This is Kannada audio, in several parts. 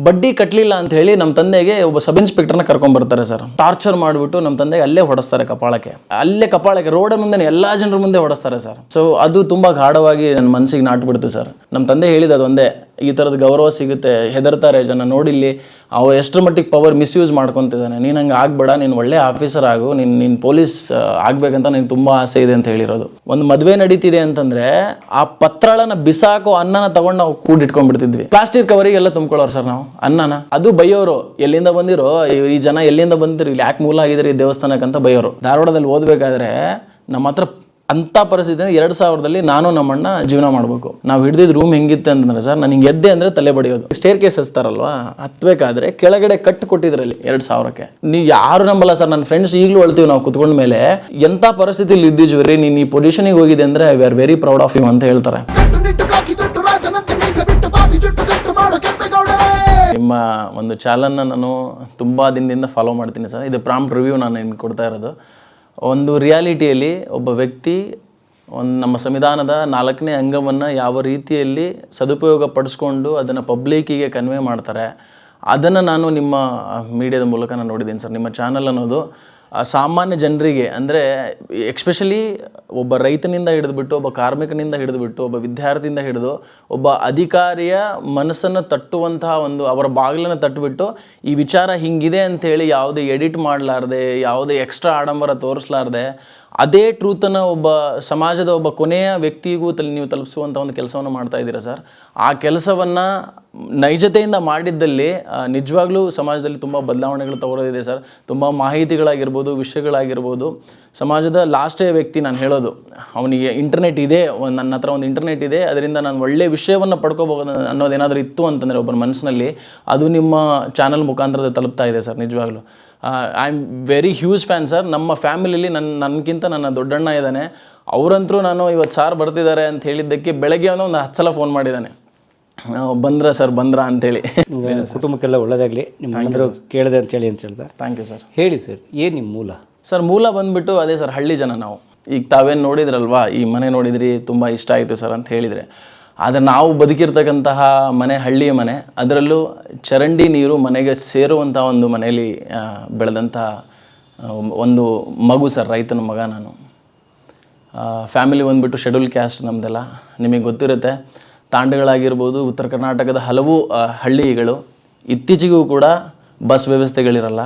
ಬಡ್ಡಿ ಕಟ್ಟಲಿಲ್ಲ ಅಂತ ಹೇಳಿ ನಮ್ಮ ತಂದೆಗೆ ಒಬ್ಬ ಸಬ್ ಇನ್ಸ್ಪೆಕ್ಟರ್ನ ಕರ್ಕೊಂಡ್ ಬರ್ತಾರೆ ಸರ್. ಟಾರ್ಚರ್ ಮಾಡಿಬಿಟ್ಟು ನಮ್ಮ ತಂದೆಗೆ ಅಲ್ಲೇ ಹೊಡೆಸ್ತಾರೆ, ಕಪಾಳಕ್ಕೆ ರೋಡ್ ಮುಂದೆ ಎಲ್ಲಾ ಜನರ ಮುಂದೆ ಹೊಡೆಸ್ತಾರೆ ಸರ್. ಸೊ ಅದು ತುಂಬಾ ಗಾಢವಾಗಿ ನನ್ನ ಮನಸ್ಸಿಗೆ ನಾಟ್ಬಿಡ್ತು ಸರ್. ನಮ್ಮ ತಂದೆ ಹೇಳಿದ ಅದು ಒಂದೇ, ಈ ಥರದ ಗೌರವ ಸಿಗುತ್ತೆ, ಹೆದರ್ತಾರೆ ಜನ, ನೋಡಿಲ್ಲಿ ಅವ್ರು ಎಷ್ಟರ ಮಟ್ಟಿಗೆ ಪವರ್ ಮಿಸ್ಯೂಸ್ ಮಾಡ್ಕೊತಿದ್ದಾನೆ, ನೀನು ಹಂಗೆ ಆಗ್ಬೇಡ, ನೀನು ಒಳ್ಳೆ ಆಫೀಸರ್ ಆಗು, ನೀನು ಪೊಲೀಸ್ ಆಗ್ಬೇಕಂತ ನೀನು ತುಂಬ ಆಸೆ ಇದೆ ಅಂತ ಹೇಳಿರೋದು. ಒಂದು ಮದುವೆ ನಡೀತಿದೆ ಅಂತಂದ್ರೆ ಆ ಪತ್ರಳನ ಬಿಸಾಕೋ ಅನ್ನನ ತಗೊಂಡು ನಾವು ಕೂಡಿಟ್ಕೊಂಡ್ಬಿಡ್ತಿದ್ವಿ. ಪ್ಲಾಸ್ಟಿಕ್ ಕವರಿಗೆಲ್ಲ ತುಂಬ್ಕೊಳ್ಳೋರು ಸರ್ ನಾವು ಅನ್ನನ. ಅದು ಬೈಯೋರು, ಎಲ್ಲಿಂದ ಬಂದಿರೋ ಈ ಜನ, ಎಲ್ಲಿಂದ ಬಂದಿರಿ, ಇಲ್ಲಿ ಯಾಕೆ ಮೂಲ ಆಗಿದ್ರಿ ಈ ದೇವಸ್ಥಾನಕ್ಕೆ ಅಂತ ಬೈಯೋರು. ಧಾರವಾಡದಲ್ಲಿ ಓದಬೇಕಾದ್ರೆ ನಮ್ಮ ಹತ್ರ ಅಂಥ ಪರಿಸ್ಥಿತಿ 2000ರಲ್ಲಿ ನಾನು ನಮ್ಮಣ್ಣ ಜೀವನ ಮಾಡಬೇಕು. ನಾವು ಹಿಡಿದಿದ್ದು ರೂಮ್ ಹೆಂಗಿತ್ತು ಅಂತಂದ್ರೆ ಸರ್, ನನಗೆ ಎದ್ದೆ ಅಂದರೆ ತಲೆ ಬಡಿಯೋದು. ಸ್ಟೇರ್ ಕೇಸ್ ಹಚ್ತಾರಲ್ವಾ, ಹತ್ಬೇಕಾದ್ರೆ ಕೆಳಗಡೆ ಕಟ್ಟು ಕೊಟ್ಟಿದ್ರಲ್ಲಿ 2000ಕ್ಕೆ. ನೀವು ಯಾರು ನಂಬಲ್ಲ ಸರ್, ನನ್ನ ಫ್ರೆಂಡ್ಸ್ ಈಗಲೂ ಅಳ್ತೀವಿ ನಾವು ಕುತ್ಕೊಂಡ ಮೇಲೆ, ಎಂಥ ಪರಿಸ್ಥಿತಿಲಿ ಇದ್ದಿದ್ವಿ ರೀ, ನೀನು ಈ ಪೊಸಿಷನಿಗೆ ಹೋಗಿದೆ ಅಂದರೆ we are very proud of you ಅಂತ ಹೇಳ್ತಾರೆ. ನಿಮ್ಮ ಒಂದು ಚಾನಲ್ನ ನಾನು ತುಂಬ ದಿನದಿಂದ ಫಾಲೋ ಮಾಡ್ತೀನಿ ಸರ್. ಇದು ಪ್ರಾಂಪ್ಟ್ ರಿವ್ಯೂ ನಾನು ನಿಮ್ಗೆ ಕೊಡ್ತಾ ಇರೋದು. ಒಂದು ರಿಯಾಲಿಟಿಯಲ್ಲಿ ಒಬ್ಬ ವ್ಯಕ್ತಿ ನಮ್ಮ ಸಂವಿಧಾನದ 4ನೇ ಅಂಗವನ್ನು ಯಾವ ರೀತಿಯಲ್ಲಿ ಸದುಪಯೋಗ ಪಡಿಸ್ಕೊಂಡು ಅದನ್ನು ಪಬ್ಲಿಕ್ಕಿಗೆ ಕನ್ವೆ ಮಾಡ್ತಾರೆ, ಅದನ್ನು ನಾನು ನಿಮ್ಮ ಮೀಡಿಯಾದ ಮೂಲಕ ನಾನು ನೋಡಿದ್ದೀನಿ ಸರ್. ನಿಮ್ಮ ಚಾನಲ್ ಅನ್ನೋದು ಸಾಮಾನ್ಯ ಜನರಿಗೆ, ಅಂದರೆ ಎಕ್ಸ್ಪೆಷಲಿ ಒಬ್ಬ ರೈತನಿಂದ ಹಿಡಿದುಬಿಟ್ಟು, ಒಬ್ಬ ಕಾರ್ಮಿಕನಿಂದ ಹಿಡಿದುಬಿಟ್ಟು, ಒಬ್ಬ ವಿದ್ಯಾರ್ಥಿಯಿಂದ ಹಿಡಿದು ಒಬ್ಬ ಅಧಿಕಾರಿಯ ಮನಸ್ಸನ್ನು ತಟ್ಟುವಂತಹ ಒಂದು, ಅವರ ಬಾಗಿಲನ್ನು ತಟ್ಟುಬಿಟ್ಟು ಈ ವಿಚಾರ ಹಿಂಗಿದೆ ಅಂಥೇಳಿ ಯಾವುದೇ ಎಡಿಟ್ ಮಾಡಲಾರ್ದೆ, ಯಾವುದೇ ಎಕ್ಸ್ಟ್ರಾ ಆಡಂಬರ ತೋರಿಸಲಾರ್ದೆ ಅದೇ ಟ್ರೂತನ್ನು ಒಬ್ಬ ಸಮಾಜದ ಒಬ್ಬ ಕೊನೆಯ ವ್ಯಕ್ತಿಗೂ ನೀವು ತಲುಪಿಸುವಂಥ ಒಂದು ಕೆಲಸವನ್ನು ಮಾಡ್ತಾ ಇದ್ದೀರಾ ಸರ್. ಆ ಕೆಲಸವನ್ನು ನೈಜತೆಯಿಂದ ಮಾಡಿದ್ದಲ್ಲಿ ನಿಜವಾಗ್ಲೂ ಸಮಾಜದಲ್ಲಿ ತುಂಬ ಬದಲಾವಣೆಗಳು ತಗೊಳ್ಳೋದಿದೆ ಸರ್. ತುಂಬ ಮಾಹಿತಿಗಳಾಗಿರ್ಬೋದು, ವಿಷಯಗಳಾಗಿರ್ಬೋದು. ಸಮಾಜದ ಲಾಸ್ಟೇ ವ್ಯಕ್ತಿ ನಾನು ಹೇಳೋದು, ಅವನಿಗೆ ಇಂಟರ್ನೆಟ್ ಇದೆ, ನನ್ನ ಹತ್ರ ಒಂದು ಇಂಟರ್ನೆಟ್ ಇದೆ, ಅದರಿಂದ ನಾನು ಒಳ್ಳೆಯ ವಿಷಯವನ್ನು ಪಡ್ಕೋಬಹುದು ಅನ್ನೋದೇನಾದರೂ ಇತ್ತು ಅಂತಂದರೆ ಒಬ್ಬನ ಮನಸ್ಸಿನಲ್ಲಿ, ಅದು ನಿಮ್ಮ ಚಾನಲ್ ಮುಖಾಂತರ ತಲುಪ್ತಾ ಇದೆ ಸರ್. ನಿಜವಾಗ್ಲೂ I am very huge fan sir. ನಮ್ಮ ಫ್ಯಾಮಿಲಿಯಲ್ಲಿ ನನಗಿಂತ ನನ್ನ ದೊಡ್ಡಣ್ಣ ಇದ್ದಾನೆ. ಅವರಂತರೂ ನಾನು ಇವತ್ತು ಸಾರ್ ಬರ್ತಿದ್ದಾರೆ ಅಂತ ಹೇಳಿದ್ದಕ್ಕೆ ಬೆಳಗ್ಗೆ ಒಂದು 10 ಸಲ ಫೋನ್ ಮಾಡಿದ್ದಾನೆ, ಬಂದ್ರ ಸರ್ ಬಂದ್ರ ಅಂತೇಳಿ. ಕುಟುಂಬಕ್ಕೆಲ್ಲ ಒಳ್ಳೆಯದಾಗಲಿ, ನಿಮ್ಮ ಕೇಳಿದೆ ಅಂತೇಳಿ ಅಂತ ಹೇಳ್ದೆ. Thank you sir. ಹೇಳಿ ಸರ್, ಏನು ನಿಮ್ಮ ಮೂಲ? ಸರ್ ಮೂಲ ಬಂದುಬಿಟ್ಟು ಅದೇ ಸರ್, ಹಳ್ಳಿ ಜನ ನಾವು. ಈಗ ತಾವೇನು ನೋಡಿದ್ರಲ್ವಾ, ಈ ಮನೆ ನೋಡಿದ್ರಿ, ತುಂಬ ಇಷ್ಟ ಆಯಿತು ಸರ್ ಅಂತ ಹೇಳಿದರೆ, ಆದರೆ ನಾವು ಬದುಕಿರ್ತಕ್ಕಂತಹ ಮನೆ ಹಳ್ಳಿಯ ಮನೆ, ಅದರಲ್ಲೂ ಚರಂಡಿ ನೀರು ಮನೆಗೆ ಸೇರುವಂಥ ಒಂದು ಮನೆಯಲ್ಲಿ ಬೆಳೆದಂಥ ಒಂದು ಮಗು ಸರ್, ರೈತನ ಮಗ ನಾನು. ಫ್ಯಾಮಿಲಿ ಬಂದುಬಿಟ್ಟು ಶೆಡ್ಯೂಲ್ ಕ್ಯಾಸ್ಟ್ ನಮ್ಮದೆಲ್ಲ, ನಿಮಗೆ ಗೊತ್ತಿರುತ್ತೆ. ತಾಂಡಗಳಾಗಿರ್ಬೋದು, ಉತ್ತರ ಕರ್ನಾಟಕದ ಹಲವು ಹಳ್ಳಿಗಳು, ಇತ್ತೀಚೆಗೂ ಕೂಡ ಬಸ್ ವ್ಯವಸ್ಥೆಗಳಿರಲ್ಲ,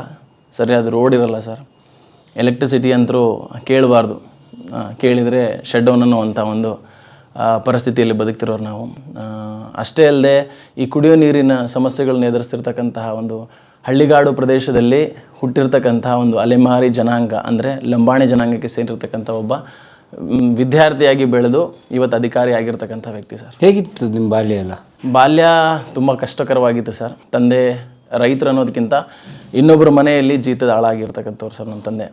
ಸರಿಯಾದ ರೋಡ್ ಇರಲ್ಲ ಸರ್. ಎಲೆಕ್ಟ್ರಿಸಿಟಿ ಅಂತರೂ ಕೇಳಬಾರ್ದು, ಕೇಳಿದರೆ ಶಟ್ ಡೌನ್ ಅನ್ನುವಂಥ ಒಂದು ಪರಿಸ್ಥಿತಿಯಲ್ಲಿ ಬದುಕ್ತಿರೋರು ನಾವು. ಅಷ್ಟೇ ಅಲ್ಲದೆ ಈ ಕುಡಿಯೋ ನೀರಿನ ಸಮಸ್ಯೆಗಳನ್ನ ಎದುರಿಸ್ತಿರ್ತಕ್ಕಂತಹ ಒಂದು ಹಳ್ಳಿಗಾಡು ಪ್ರದೇಶದಲ್ಲಿ ಹುಟ್ಟಿರ್ತಕ್ಕಂತಹ ಒಂದು ಅಲೆಮಾರಿ ಜನಾಂಗ, ಅಂದರೆ ಲಂಬಾಣಿ ಜನಾಂಗಕ್ಕೆ ಸೇರಿರ್ತಕ್ಕಂಥ ಒಬ್ಬ ವಿದ್ಯಾರ್ಥಿಯಾಗಿ ಬೆಳೆದು ಇವತ್ತು ಅಧಿಕಾರಿ ಆಗಿರ್ತಕ್ಕಂಥ ವ್ಯಕ್ತಿ ಸರ್. ಹೇಗಿತ್ತು ನಿಮ್ಮ ಬಾಲ್ಯ ಎಲ್ಲ? ಬಾಲ್ಯ ತುಂಬ ಕಷ್ಟಕರವಾಗಿತ್ತು ಸರ್. ತಂದೆ ರೈತರು ಅನ್ನೋದಕ್ಕಿಂತ ಇನ್ನೊಬ್ಬರ ಮನೆಯಲ್ಲಿ ಜೀತದ ಆಳಾಗಿರ್ತಕ್ಕಂಥವ್ರು ಸರ್ ನಮ್ಮ ತಂದೆ.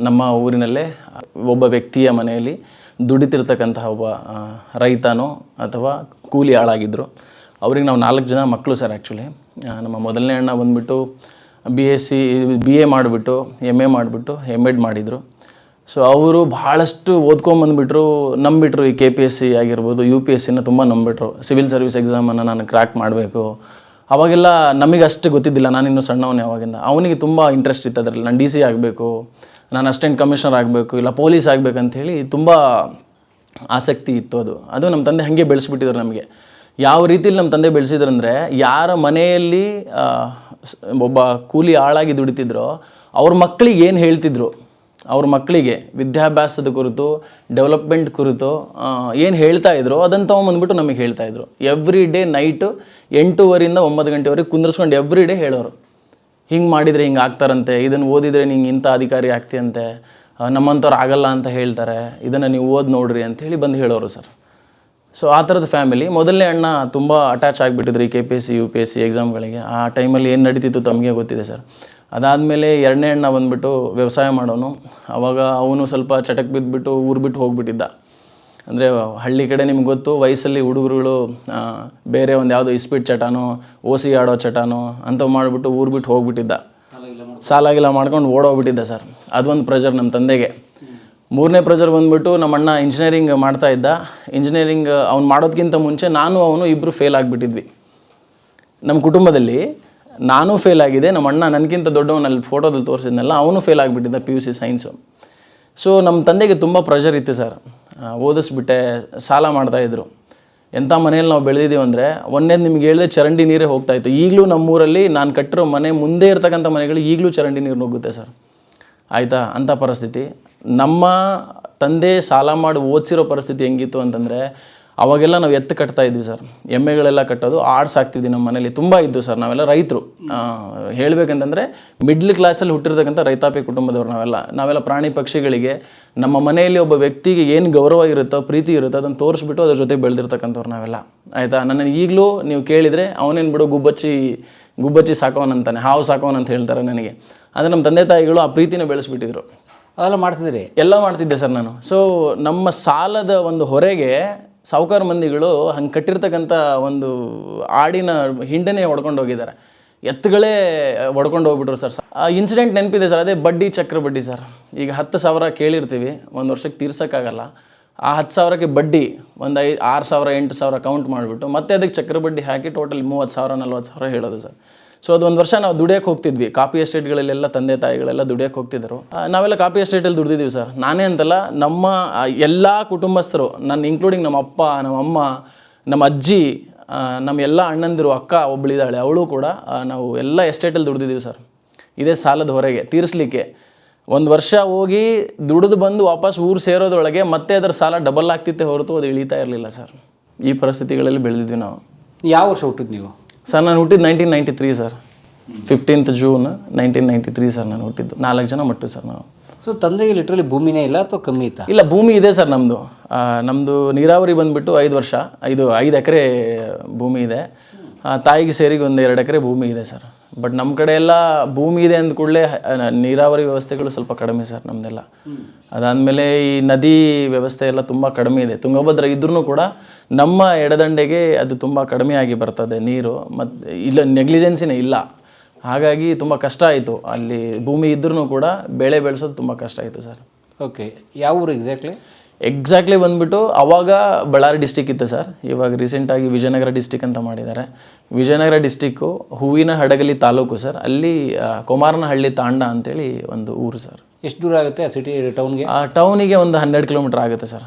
ನಮ್ಮ ಊರಿನಲ್ಲೇ ಒಬ್ಬ ವ್ಯಕ್ತಿಯ ಮನೆಯಲ್ಲಿ ದುಡಿತಿರ್ತಕ್ಕಂತಹ ಒಬ್ಬ ರೈತನೋ ಅಥವಾ ಕೂಲಿ ಆಳಾಗಿದ್ದರು. ಅವ್ರಿಗೆ ನಾವು 4 ಜನ ಮಕ್ಕಳು ಸರ್. ಆ್ಯಕ್ಚುಲಿ ನಮ್ಮ ಮೊದಲನೇ ಅಣ್ಣ ಬಂದುಬಿಟ್ಟು BA ಮಾಡಿಬಿಟ್ಟು MA ಮಾಡಿಬಿಟ್ಟು MEd ಮಾಡಿದರು. ಸೊ ಅವರು ಭಾಳಷ್ಟು ಓದ್ಕೊಂಬಂದುಬಿಟ್ರು, ನಂಬಿಟ್ರು. ಈ KPSC ಆಗಿರ್ಬೋದು, UPSCನ ತುಂಬ ನಂಬಿಟ್ರು. ಸಿವಿಲ್ ಸರ್ವಿಸ್ ಎಕ್ಸಾಮನ್ನು ನಾನು ಕ್ರ್ಯಾಕ್ ಮಾಡಬೇಕು. ಅವಾಗೆಲ್ಲ ನಮಗೆ ಅಷ್ಟು ಗೊತ್ತಿದ್ದಿಲ್ಲ, ನಾನಿನ್ನೂ ಸಣ್ಣವನೇ ಅವಾಗಿಂದ. ಅವನಿಗೆ ತುಂಬ ಇಂಟ್ರೆಸ್ಟ್ ಇತ್ತು ಅದರಲ್ಲಿ, ನಾನು DC ಆಗಬೇಕು, ನಾನು ಅಸಿಸ್ಟೆಂಟ್ ಕಮಿಷನರ್ ಆಗಬೇಕು, ಇಲ್ಲ ಪೊಲೀಸ್ ಆಗಬೇಕಂಥೇಳಿ ತುಂಬ ಆಸಕ್ತಿ ಇತ್ತು. ಅದು ನಮ್ಮ ತಂದೆ ಹಾಗೆ ಬೆಳೆಸ್ಬಿಟ್ಟಿದ್ರು ನಮಗೆ. ಯಾವ ರೀತಿಯಲ್ಲಿ ನಮ್ಮ ತಂದೆ ಬೆಳೆಸಿದ್ರಂದರೆ, ಯಾರ ಮನೆಯಲ್ಲಿ ಒಬ್ಬ ಕೂಲಿ ಆಳಾಗಿ ದುಡಿತಿದ್ರೋ ಅವ್ರ ಮಕ್ಕಳಿಗೆ ಏನು ಹೇಳ್ತಿದ್ರು, ಅವ್ರ ಮಕ್ಕಳಿಗೆ ವಿದ್ಯಾಭ್ಯಾಸದ ಕುರಿತು, ಡೆವಲಪ್ಮೆಂಟ್ ಕುರಿತು ಏನು ಹೇಳ್ತಾ ಇದ್ರು ಅದನ್ನು ತೊಗೊಂಬಂದ್ಬಿಟ್ಟು ನಮಗೆ ಹೇಳ್ತಾಯಿದ್ರು. ಎವ್ರಿ ಡೇ ನೈಟು 8:30 9 ಗಂಟೆವರೆಗೆ ಕುಂದಿರ್ಸ್ಕೊಂಡು ಎವ್ರಿ ಡೇ ಹೇಳೋರು, ಹಿಂಗೆ ಮಾಡಿದರೆ ಹಿಂಗೆ ಆಗ್ತಾರಂತೆ, ಇದನ್ನು ಓದಿದರೆ ನಿಂಗೆ ಇಂಥ ಅಧಿಕಾರಿ ಆಗ್ತೀಯಂತೆ, ನಮ್ಮಂಥವ್ರು ಆಗಲ್ಲ ಅಂತ ಹೇಳ್ತಾರೆ, ಇದನ್ನು ನೀವು ಓದಿ ನೋಡ್ರಿ ಅಂಥೇಳಿ ಬಂದು ಹೇಳೋರು ಸರ್. ಸೊ ಆ ಥರದ ಫ್ಯಾಮಿಲಿ. ಮೊದಲನೇ ಅಣ್ಣ ತುಂಬ ಅಟ್ಯಾಚ್ ಆಗಿಬಿಟ್ಟಿದ್ರು ಈ KPSC UPSC ಎಕ್ಸಾಮ್ಗಳಿಗೆ. ಆ ಟೈಮಲ್ಲಿ ಏನು ನಡೀತಿತ್ತು ತಮಗೆ ಗೊತ್ತಿದೆ ಸರ್. ಅದಾದಮೇಲೆ ಎರಡನೇ ಅಣ್ಣ ಬಂದುಬಿಟ್ಟು ವ್ಯವಸಾಯ ಮಾಡೋನು. ಆವಾಗ ಅವನು ಸ್ವಲ್ಪ ಚಟಕ್ಕೆ ಬಿದ್ದುಬಿಟ್ಟು ಊರು ಬಿಟ್ಟು ಹೋಗ್ಬಿಟ್ಟಿದ್ದ. ಅಂದರೆ ಹಳ್ಳಿ ಕಡೆ ನಿಮ್ಗೆ ಗೊತ್ತು, ವಯಸ್ಸಲ್ಲಿ ಹುಡುಗರುಗಳು ಬೇರೆ ಒಂದು ಯಾವುದೋ ಇಸ್ಪೀಟ್ ಚಟಾನೋ, ಓಸಿ ಆಡೋ ಚಟಾನೋ ಅಂಥವು ಮಾಡಿಬಿಟ್ಟು ಊರು ಬಿಟ್ಟು ಹೋಗ್ಬಿಟ್ಟಿದ್ದ. ಸಾಲಾಗಿಲ್ಲ ಮಾಡ್ಕೊಂಡು ಓಡೋಗ್ಬಿಟ್ಟಿದ್ದ ಸರ್. ಅದೊಂದು ಪ್ರೆಷರ್ ನಮ್ಮ ತಂದೆಗೆ. ಮೂರನೇ ಪ್ರೆಷರ್ ಬಂದುಬಿಟ್ಟು ನಮ್ಮ ಅಣ್ಣ ಇಂಜಿನಿಯರಿಂಗ್ ಮಾಡ್ತಾಯಿದ್ದ. ಇಂಜಿನಿಯರಿಂಗ್ ಅವ್ನು ಮಾಡೋದಕ್ಕಿಂತ ಮುಂಚೆ ನಾನು ಅವನು ಇಬ್ಬರು ಫೇಲ್ ಆಗಿಬಿಟ್ಟಿದ್ವಿ. ನಮ್ಮ ಕುಟುಂಬದಲ್ಲಿ ನಾನು ಫೇಲ್ ಆಗಿದೆ, ನಮ್ಮ ಅಣ್ಣ ನನಗಿಂತ ದೊಡ್ಡವನಲ್ಲಿ ಫೋಟೋದಲ್ಲಿ ತೋರಿಸಿದ್ನಲ್ಲ ಅವನು ಫೇಲ್ ಆಗಿಬಿಟ್ಟಿದ್ದ PUC ಸೈನ್ಸು. ಸೊ ನಮ್ಮ ತಂದೆಗೆ ತುಂಬ ಪ್ರೆಷರ್ ಇತ್ತು ಸರ್. ಓದಿಸ್ಬಿಟ್ಟೆ, ಸಾಲ ಮಾಡ್ತಾಯಿದ್ರು. ಎಂಥ ಮನೇಲಿ ನಾವು ಬೆಳೆದಿದ್ದೀವಿ ಅಂದರೆ ಒಂದೇದು ನಿಮ್ಗೆ ಹೇಳಿದೆ ಚರಂಡಿ ನೀರೇ ಹೋಗ್ತಾಯಿತ್ತು. ಈಗಲೂ ನಮ್ಮೂರಲ್ಲಿ ನಾನು ಕಟ್ಟಿರೋ ಮನೆ ಮುಂದೆ ಇರ್ತಕ್ಕಂಥ ಮನೆಗಳು ಈಗಲೂ ಚರಂಡಿ ನೀರು ನುಗ್ಗುತ್ತೆ ಸರ್. ಆಯಿತಾ, ಅಂಥ ಪರಿಸ್ಥಿತಿ. ನಮ್ಮ ತಂದೆ ಸಾಲ ಮಾಡಿ ಓದಿಸಿರೋ ಪರಿಸ್ಥಿತಿ ಹೆಂಗಿತ್ತು ಅಂತಂದರೆ ಅವಾಗೆಲ್ಲ ನಾವು ಎತ್ತು ಕಟ್ತಾ ಇದ್ವಿ ಸರ್, ಎಮ್ಮೆಗಳೆಲ್ಲ ಕಟ್ಟೋದು, ಆಡ್ಸ್ ಹಾಕ್ತಿದ್ವಿ ನಮ್ಮ ಮನೇಲಿ. ತುಂಬ ಇದ್ದು ಸರ್. ನಾವೆಲ್ಲ ರೈತರು. ಹೇಳಬೇಕಂತಂದರೆ ಮಿಡ್ಲ್ ಕ್ಲಾಸಲ್ಲಿ ಹುಟ್ಟಿರ್ತಕ್ಕಂಥ ರೈತಾಪಿ ಕುಟುಂಬದವ್ರು ನಾವೆಲ್ಲ ಪ್ರಾಣಿ ಪಕ್ಷಿಗಳಿಗೆ ನಮ್ಮ ಮನೆಯಲ್ಲಿ ಒಬ್ಬ ವ್ಯಕ್ತಿಗೆ ಏನು ಗೌರವ ಇರುತ್ತೋ, ಪ್ರೀತಿ ಇರುತ್ತೋ ಅದನ್ನು ತೋರಿಸ್ಬಿಟ್ಟು ಅದ್ರ ಜೊತೆ ಬೆಳೆದಿರ್ತಕ್ಕಂಥವ್ರು ನಾವೆಲ್ಲ. ಆಯಿತಾ, ನನ್ನನ್ನು ಈಗಲೂ ನೀವು ಕೇಳಿದರೆ ಅವನೇನು ಬಿಡು ಗುಬ್ಬಚ್ಚಿ ಸಾಕೋನಂತಾನೆ, ಹಾವು ಸಾಕೋನಂತ ಹೇಳ್ತಾರೆ ನನಗೆ. ಅಂದರೆ ನಮ್ಮ ತಂದೆ ತಾಯಿಗಳು ಆ ಪ್ರೀತಿನ ಬೆಳೆಸ್ಬಿಟ್ಟಿದ್ರು. ಅದೆಲ್ಲ ಮಾಡ್ತಿದ್ರಿ? ಎಲ್ಲ ಮಾಡ್ತಿದ್ದೆ ಸರ್ ನಾನು. ಸೊ ನಮ್ಮ ಸಾಲದ ಒಂದು ಹೊರೆಗೆ ಸಾಹುಕಾರ ಮಂದಿಗಳು ಹಂಗೆ ಕಟ್ಟಿರ್ತಕ್ಕಂಥ ಒಂದು ಆಡಿನ ಹಿಂಡನೇ ಹೊಡ್ಕೊಂಡು ಹೋಗಿದ್ದಾರೆ, ಎತ್ತುಗಳೇ ಹೊಡ್ಕೊಂಡು ಹೋಗ್ಬಿಟ್ರು ಸರ್. ಆ ಇನ್ಸಿಡೆಂಟ್ ನೆನಪಿದೆ ಸರ್. ಅದೇ ಬಡ್ಡಿ, ಚಕ್ರ ಬಡ್ಡಿ ಸರ್. ಈಗ 10,000 ಕೇಳಿರ್ತೀವಿ, ಒಂದು ವರ್ಷಕ್ಕೆ ತೀರ್ಸೋಕ್ಕಾಗಲ್ಲ. ಆ 10,000ಕ್ಕೆ ಬಡ್ಡಿ ಒಂದು 6,000 8,000 ಕೌಂಟ್ ಮಾಡಿಬಿಟ್ಟು ಮತ್ತೆ ಅದಕ್ಕೆ ಚಕ್ರ ಬಡ್ಡಿ ಹಾಕಿ ಟೋಟಲ್ 30,000 40,000 ಹೇಳೋದು ಸರ್. ಸೊ ಅದು ಒಂದು ವರ್ಷ ನಾವು ದುಡಿಯೋಕ್ಕೆ ಹೋಗ್ತಿದ್ವಿ. ಕಾಪಿ ಎಸ್ಟೇಟ್ಗಳಲ್ಲೆಲ್ಲ ತಂದೆ ತಾಯಿಗಳೆಲ್ಲ ದುಡಿಯೋಕ್ಕೆ ಹೋಗ್ತಿದ್ದರು. ನಾವೆಲ್ಲ ಕಾಪಿ ಎಸ್ಟೇಟಲ್ಲಿ ದುಡ್ದಿದ್ದೀವಿ ಸರ್. ನಾನೇ ಅಂತಲ್ಲ, ನಮ್ಮ ಎಲ್ಲ ಕುಟುಂಬಸ್ಥರು, ನನ್ನ ಇನ್ಕ್ಲೂಡಿಂಗ್ ನಮ್ಮ ಅಪ್ಪ, ನಮ್ಮ ಅಮ್ಮ, ನಮ್ಮ ಅಜ್ಜಿ, ನಮ್ಮ ಎಲ್ಲ ಅಣ್ಣಂದಿರು, ಅಕ್ಕ ಒಬ್ಬಳಿದ್ದಾಳೆ, ಅವಳು ಕೂಡ ನಾವು ಎಲ್ಲ ಎಸ್ಟೇಟಲ್ಲಿ ದುಡ್ದಿದ್ದೀವಿ ಸರ್. ಇದೇ ಸಾಲದ ಹೊರಗೆ ತೀರಿಸಲಿಕ್ಕೆ. ಒಂದು ವರ್ಷ ಹೋಗಿ ದುಡಿದು ಬಂದು ವಾಪಸ್ ಊರು ಸೇರೋದ್ರೊಳಗೆ ಮತ್ತೆ ಅದರ ಸಾಲ ಡಬಲ್ ಆಗ್ತಿತ್ತೆ ಹೊರತು ಅದು ಇಳೀತಾ ಇರಲಿಲ್ಲ ಸರ್. ಈ ಪರಿಸ್ಥಿತಿಗಳಲ್ಲಿ ಬೆಳೆದಿದ್ವಿ ನಾವು. ಯಾವ ವರ್ಷ ಹುಟ್ಟಿದ್ದು ನೀವು? ಸರ್ ನಾನು ಹುಟ್ಟಿದ್ದು 1993 ಸರ್. 15th June 1993 ಸರ್ ನಾನು ಹುಟ್ಟಿದ್ದು. 4 ಜನ ಮಟ್ಟು ಸರ್ ನಾವು. ಸೊ ತಂದೆಗೆ ಲಿಟ್ರಲಿ ಭೂಮಿನೇ ಇಲ್ಲ ಅಥವಾ ಕಮ್ಮಿ ಇತ್ತಾ? ಇಲ್ಲ, ಭೂಮಿ ಇದೆ ಸರ್ ನಮ್ಮದು ನೀರಾವರಿ ಬಂದುಬಿಟ್ಟು 5 ಎಕರೆ ಭೂಮಿ ಇದೆ. ತಾಯಿಗೆ ಸೇರಿಗೆ ಒಂದು 2 ಎಕರೆ ಭೂಮಿ ಇದೆ ಸರ್. ಬಟ್ ನಮ್ಮ ಕಡೆ ಎಲ್ಲ ಭೂಮಿ ಇದೆ ಅಂದ ಕೂಡಲೇ ನೀರಾವರಿ ವ್ಯವಸ್ಥೆಗಳು ಸ್ವಲ್ಪ ಕಡಿಮೆ ಸರ್ ನಮ್ಮದೆಲ್ಲ. ಅದಾದಮೇಲೆ ಈ ನದಿ ವ್ಯವಸ್ಥೆ ಎಲ್ಲ ತುಂಬ ಕಡಿಮೆ ಇದೆ. ತುಂಗಭದ್ರಾ ಇದ್ರೂ ಕೂಡ ನಮ್ಮ ಎಡದಂಡೆಗೆ ಅದು ತುಂಬ ಕಡಿಮೆ ಆಗಿ ಬರ್ತದೆ ನೀರು. ಮತ್ತು ಇಲ್ಲ, ನೆಗ್ಲಿಜೆನ್ಸಿನೇ ಇಲ್ಲ. ಹಾಗಾಗಿ ತುಂಬ ಕಷ್ಟ ಆಯಿತು. ಅಲ್ಲಿ ಭೂಮಿ ಇದ್ರೂ ಕೂಡ ಬೆಳೆ ಬೆಳೆಸೋದು ತುಂಬ ಕಷ್ಟ ಆಯಿತು ಸರ್. ಓಕೆ, ಯಾವ ಊರು ಎಕ್ಸಾಕ್ಟ್ಲಿ ಬಂದುಬಿಟ್ಟು ಅವಾಗ ಬಳ್ಳಾರಿ ಡಿಸ್ಟಿಕ್ ಇತ್ತು ಸರ್. ಇವಾಗ ರೀಸೆಂಟಾಗಿ ವಿಜಯನಗರ ಡಿಸ್ಟಿಕ್ ಅಂತ ಮಾಡಿದ್ದಾರೆ. ವಿಜಯನಗರ ಡಿಸ್ಟಿಕ್ಕು ಹೂವಿನ ಹಡಗಲಿ ತಾಲೂಕು ಸರ್. ಅಲ್ಲಿ ಕೊಮಾರನಹಳ್ಳಿ ತಾಂಡ ಅಂತೇಳಿ ಒಂದು ಊರು ಸರ್. ಎಷ್ಟು ದೂರ ಆಗುತ್ತೆ ಆ ಸಿಟಿ ಟೌನ್ಗೆ? ಆ ಟೌನಿಗೆ ಒಂದು 12 ಕಿಲೋಮೀಟರ್ ಆಗುತ್ತೆ ಸರ್.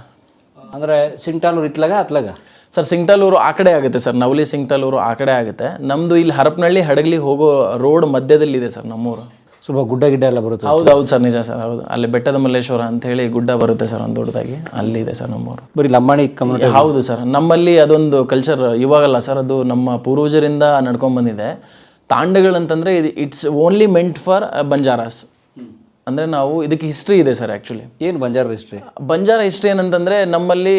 ಅಂದರೆ ಸಿಂಗ್ಟಾಲೂರು ಅತ್ಲಾಗ? ಸರ್ ಸಿಂಗ್ಟಾಲೂರು ಆ ಕಡೆ ಆಗುತ್ತೆ ಸರ್. ನವಲಿ ಸಿಂಗ್ಟಾಲೂರು ಆ ಕಡೆ ಆಗುತ್ತೆ. ನಮ್ಮದು ಇಲ್ಲಿ ಹರಪನಹಳ್ಳಿ ಹಡಗಲಿ ಹೋಗೋ ರೋಡ್ ಮಧ್ಯದಲ್ಲಿದೆ ಸರ್ ನಮ್ಮೂರು. ಸ್ವಲ್ಪ ಗುಡ್ಡ ಎಲ್ಲ ಬರುತ್ತೆ? ಹೌದು ಸರ್, ನಿಜ ಸರ್. ಹೌದು, ಅಲ್ಲಿ ಬೆಟ್ಟದ ಮಲ್ಲೇಶ್ವರ ಅಂತ ಹೇಳಿ ಗುಡ್ಡ ಬರುತ್ತೆ ಸರ್ ಒಂದು ದೊಡ್ಡದಾಗಿ. ಅಲ್ಲಿದೆ ಸರ್ ನಮ್ಮೂರು. ಬರೀ ಲಂಬಾಣಿ ಕಮ್ಯುನಿಟಿ? ಹೌದು ಸರ್, ನಮ್ಮಲ್ಲಿ ಅದೊಂದು ಕಲ್ಚರ್ ಇವಾಗಲ್ಲ ಸರ್, ಅದು ನಮ್ಮ ಪೂರ್ವಜರಿಂದ ನಡ್ಕೊಂಡ್ಬಂದಿದೆ. ತಾಂಡಗಳಂತಂದರೆ ಇಟ್ಸ್ ಓನ್ಲಿ ಮೆಂಟ್ ಫಾರ್ ಬಂಜಾರಾಸ್. ಅಂದರೆ ನಾವು ಇದಕ್ಕೆ ಹಿಸ್ಟ್ರಿ ಇದೆ ಸರ್. ಆ್ಯಕ್ಚುಲಿ ಏನು ಬಂಜಾರ ಹಿಸ್ಟ್ರಿ ಏನಂತಂದರೆ, ನಮ್ಮಲ್ಲಿ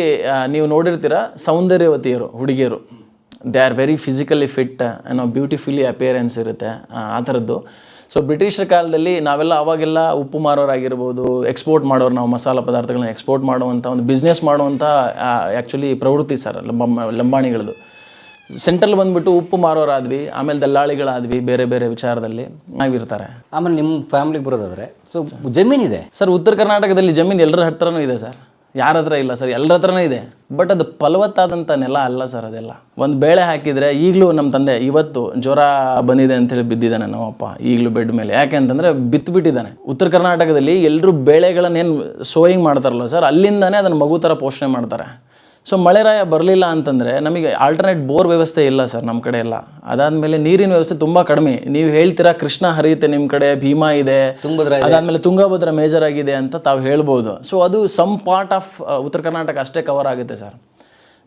ನೀವು ನೋಡಿರ್ತೀರ ಸೌಂದರ್ಯವತಿಯರು, ಹುಡುಗಿಯರು, they are very physically fit, beautifully appearance ಇರುತ್ತೆ ಆ ಥರದ್ದು. ಸೊ ಬ್ರಿಟಿಷರ ಕಾಲದಲ್ಲಿ ನಾವೆಲ್ಲ ಅವಾಗೆಲ್ಲ ಉಪ್ಪು ಮಾರೋರಾಗಿರ್ಬೋದು, ಎಕ್ಸ್ಪೋರ್ಟ್ ಮಾಡೋರು, ನಾವು ಮಸಾಲ ಪದಾರ್ಥಗಳನ್ನ ಎಕ್ಸ್ಪೋರ್ಟ್ ಮಾಡುವಂಥ ಒಂದು ಬಿಸ್ನೆಸ್ ಮಾಡುವಂಥ ಆ್ಯಕ್ಚುಲಿ ಪ್ರವೃತ್ತಿ ಸರ್ ಲಂಬಾಣಿಗಳದು. ಸೆಂಟ್ರಲ್ ಬಂದುಬಿಟ್ಟು ಉಪ್ಪು ಮಾರೋರಾದ್ವಿ, ಆಮೇಲೆ ದಲ್ಲಾಳಿಗಳಾದ್ವಿ, ಬೇರೆ ಬೇರೆ ವಿಚಾರದಲ್ಲಿ ನಾವಿರ್ತಾರೆ. ಆಮೇಲೆ ನಿಮ್ಮ ಫ್ಯಾಮಿಲಿಗೆ ಬರೋದಾದರೆ ಸೊ ಜಮೀನಿದೆ ಸರ್. ಉತ್ತರ ಕರ್ನಾಟಕದಲ್ಲಿ ಜಮೀನು ಎಲ್ಲರ ಹತ್ರನೂ ಇದೆ ಸರ್. ಯಾರ ಹತ್ರ ಇಲ್ಲ ಸರ್, ಎಲ್ಲರ ಹತ್ರನೇ ಇದೆ. ಬಟ್ ಅದು ಫಲವತ್ತಾದಂಥ ನೆಲ ಅಲ್ಲ ಸರ್. ಅದೆಲ್ಲ ಒಂದು ಬೇಳೆ ಹಾಕಿದರೆ ಈಗಲೂ ನಮ್ಮ ತಂದೆ ಇವತ್ತು ಜ್ವರ ಬಂದಿದೆ ಅಂತೇಳಿ ಬಿದ್ದಿದ್ದಾನೆ ನಮ್ಮಪ್ಪ ಈಗಲೂ ಬೆಡ್ ಮೇಲೆ. ಯಾಕೆ ಅಂತಂದರೆ ಬಿತ್ತಿಬಿಟ್ಟಿದ್ದಾನೆ. ಉತ್ತರ ಕರ್ನಾಟಕದಲ್ಲಿ ಎಲ್ಲರೂ ಬೇಳೆಗಳನ್ನೇನು ಸೋಯಿಂಗ್ ಮಾಡ್ತಾರಲ್ಲ ಸರ್, ಅಲ್ಲಿಂದಾನೇ ಅದನ್ನು ಮಗು ಥರ ಪೋಷಣೆ ಮಾಡ್ತಾರೆ. ಸೊ ಮಳೆರಾಯ ಬರಲಿಲ್ಲ ಅಂತಂದರೆ ನಮಗೆ ಆಲ್ಟರ್ನೇಟ್ ಬೋರ್ ವ್ಯವಸ್ಥೆ ಇಲ್ಲ ಸರ್ ನಮ್ಮ ಕಡೆ ಎಲ್ಲ. ಅದಾದಮೇಲೆ ನೀರಿನ ವ್ಯವಸ್ಥೆ ತುಂಬ ಕಡಿಮೆ. ನೀವು ಹೇಳ್ತೀರಾ ಕೃಷ್ಣ ಹರಿಯುತ್ತೆ ನಿಮ್ಮ ಕಡೆ, ಭೀಮಾ ಇದೆ, ಅದಾದಮೇಲೆ ತುಂಗಭದ್ರಾ ಮೇಜರ್ ಆಗಿದೆ ಅಂತ ತಾವು ಹೇಳ್ಬೋದು. ಸೊ ಅದು ಸಮ್ ಪಾರ್ಟ್ ಆಫ್ ಉತ್ತರ ಕರ್ನಾಟಕ ಅಷ್ಟೇ ಕವರ್ ಆಗುತ್ತೆ ಸರ್.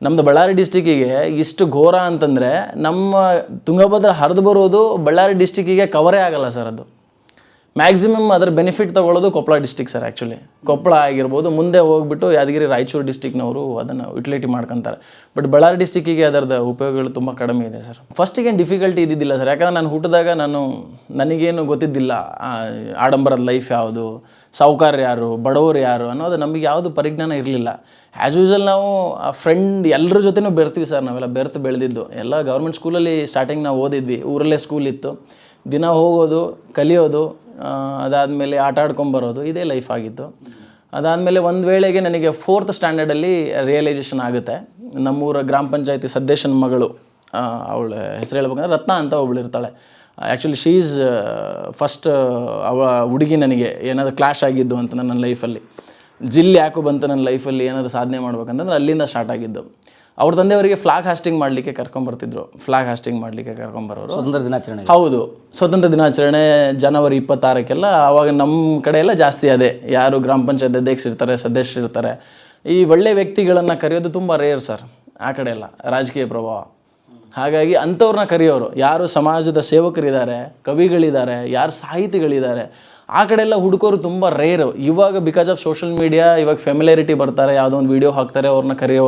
ನಮ್ಮದು ಬಳ್ಳಾರಿ ಡಿಸ್ಟಿಕ್ಕಿಗೆ ಇಷ್ಟು ಘೋರ ಅಂತಂದರೆ ನಮ್ಮ ತುಂಗಭದ್ರಾ ಹರಿದು ಬರೋದು ಬಳ್ಳಾರಿ ಡಿಸ್ಟಿಕ್ಕಿಗೆ ಕವರೇ ಆಗಲ್ಲ ಸರ್. ಅದು ಮ್ಯಾಕ್ಸಿಮಮ್ ಅದರ ಬೆನಿಫಿಟ್ ತೊಗೊಳ್ಳೋದು Koppal district sir. Actually Koppal ಆಗಿರ್ಬೋದು, ಮುಂದೆ ಹೋಗ್ಬಿಟ್ಟು ಯಾದಗಿರಿ ರಾಯಚೂರು ಡಿಸ್ಟಿಕ್ನವರು ಅದನ್ನು ಯುಟಿಲಿಟಿ ಮಾಡ್ಕೊತಾರೆ. ಬಟ್ ಬಳ್ಳಾರಿ ಡಿಸ್ಟಿಕ್ಕಿಗೆ ಅದರದ ಉಪಯೋಗಗಳು ತುಂಬ ಕಡಿಮೆ ಇದೆ ಸರ್. ಫಸ್ಟಿಗೇನು ಡಿಫಿಕಲ್ಟಿ ಇದ್ದಿದ್ದಿಲ್ಲ ಸರ್. ಯಾಕಂದರೆ ನಾನು ಹುಟ್ಟಿದಾಗ ನನಗೇನು ಗೊತ್ತಿದ್ದಿಲ್ಲ ಆಡಂಬರದ ಲೈಫ್ ಯಾವುದು, ಸಾಹುಕಾರ ಯಾರು, ಬಡವರು ಯಾರು ಅನ್ನೋದು ನಮಗೆ ಯಾವುದು ಪರಿಜ್ಞಾನ ಇರಲಿಲ್ಲ. ಆ್ಯಸ್ ಯೂಶಲ್ ನಾವು ಫ್ರೆಂಡ್ ಎಲ್ಲರ ಜೊತೆನೂ ಬೆರ್ತೀವಿ ಸರ್. ನಾವೆಲ್ಲ ಬೆರ್ತು ಬೆಳೆದಿದ್ದು ಎಲ್ಲ ಗೌರ್ಮೆಂಟ್ ಸ್ಕೂಲಲ್ಲಿ ಸ್ಟಾರ್ಟಿಂಗ್ ನಾವು ಓದಿದ್ವಿ. ಊರಲ್ಲೇ ಸ್ಕೂಲ್ ಇತ್ತು, ದಿನ ಹೋಗೋದು, ಕಲಿಯೋದು, ಅದಾದಮೇಲೆ ಆಟ ಆಡ್ಕೊಂಬರೋದು, ಇದೇ ಲೈಫ್ ಆಗಿತ್ತು. ಅದಾದಮೇಲೆ ಒಂದು ವೇಳೆಗೆ ನನಗೆ 4th ಸ್ಟ್ಯಾಂಡರ್ಡಲ್ಲಿ ರಿಯಲೈಸೇಷನ್ ಆಗುತ್ತೆ. ನಮ್ಮೂರ ಗ್ರಾಮ ಪಂಚಾಯತಿ ಸದಸ್ಯನ ಮಗಳು ಅವಳ ಹೆಸರು ಹೇಳ್ಬೇಕಂದ್ರೆ ರತ್ನ ಅಂತ ಒಬ್ಳು ಇರ್ತಾಳೆ. ಆ್ಯಕ್ಚುಲಿ ಶೀ ಈಸ್ ಫಸ್ಟ್ ಅವ ಹುಡುಗಿ ನನಗೆ ಏನಾದರೂ ಕ್ಲಾಶ್ ಆಗಿದ್ದು ಅಂತ ನನ್ನ ಲೈಫಲ್ಲಿ. ಜಿಲ್ ಯಾಕೋ ಬಂತು ನನ್ನ ಲೈಫಲ್ಲಿ ಏನಾದರೂ ಸಾಧನೆ ಮಾಡ್ಬೇಕಂತಂದ್ರೆ ಅಲ್ಲಿಂದ ಸ್ಟಾರ್ಟ್ ಆಗಿದ್ದು. ಅವ್ರ ತಂದೆಯವರಿಗೆ ಫ್ಲಾಗ್ ಹಾಸ್ಟಿಂಗ್ ಮಾಡಲಿಕ್ಕೆ ಕರ್ಕೊಂಬರ್ತಿದ್ರು. ಫ್ಲಾಗ್ ಹಾಸ್ಟಿಂಗ್ ಮಾಡಲಿಕ್ಕೆ ಕರ್ಕೊಂಬರೋರು. ಸ್ವತಂತ್ರ ದಿನಾಚರಣೆ. ಹೌದು, ಸ್ವತಂತ್ರ ದಿನಾಚರಣೆ ಜನವರಿ 26 ಆವಾಗ ನಮ್ಮ ಕಡೆ ಎಲ್ಲ ಜಾಸ್ತಿ ಅದೇ. ಯಾರು ಗ್ರಾಮ ಪಂಚಾಯತ್ ಅಧ್ಯಕ್ಷರಿರ್ತಾರೆ, ಸದಸ್ಯರಿರ್ತಾರೆ, ಈ ಒಳ್ಳೆ ವ್ಯಕ್ತಿಗಳನ್ನು ಕರೆಯೋದು ತುಂಬ ರೇರ್ ಸರ್ ಆ ಕಡೆ ಎಲ್ಲ, ರಾಜಕೀಯ ಪ್ರಭಾವ. ಹಾಗಾಗಿ ಅಂಥವ್ರನ್ನ ಕರೆಯೋರು. ಯಾರು ಸಮಾಜದ ಸೇವಕರಿದ್ದಾರೆ, ಕವಿಗಳಿದ್ದಾರೆ, ಯಾರು ಸಾಹಿತಿಗಳಿದ್ದಾರೆ, ಆ ಕಡೆ ಎಲ್ಲ ಹುಡುಕೋರು ತುಂಬ ರೇರು. ಇವಾಗ ಬಿಕಾಸ್ ಆಫ್ ಸೋಷಿಯಲ್ ಮೀಡಿಯಾ ಇವಾಗ ಫೆಮಿಲಾರಿಟಿ ಬರ್ತಾರೆ, ಯಾವುದೋ ಒಂದು ವೀಡಿಯೋ ಹಾಕ್ತಾರೆ, ಅವ್ರನ್ನ ಕರೆಯೋ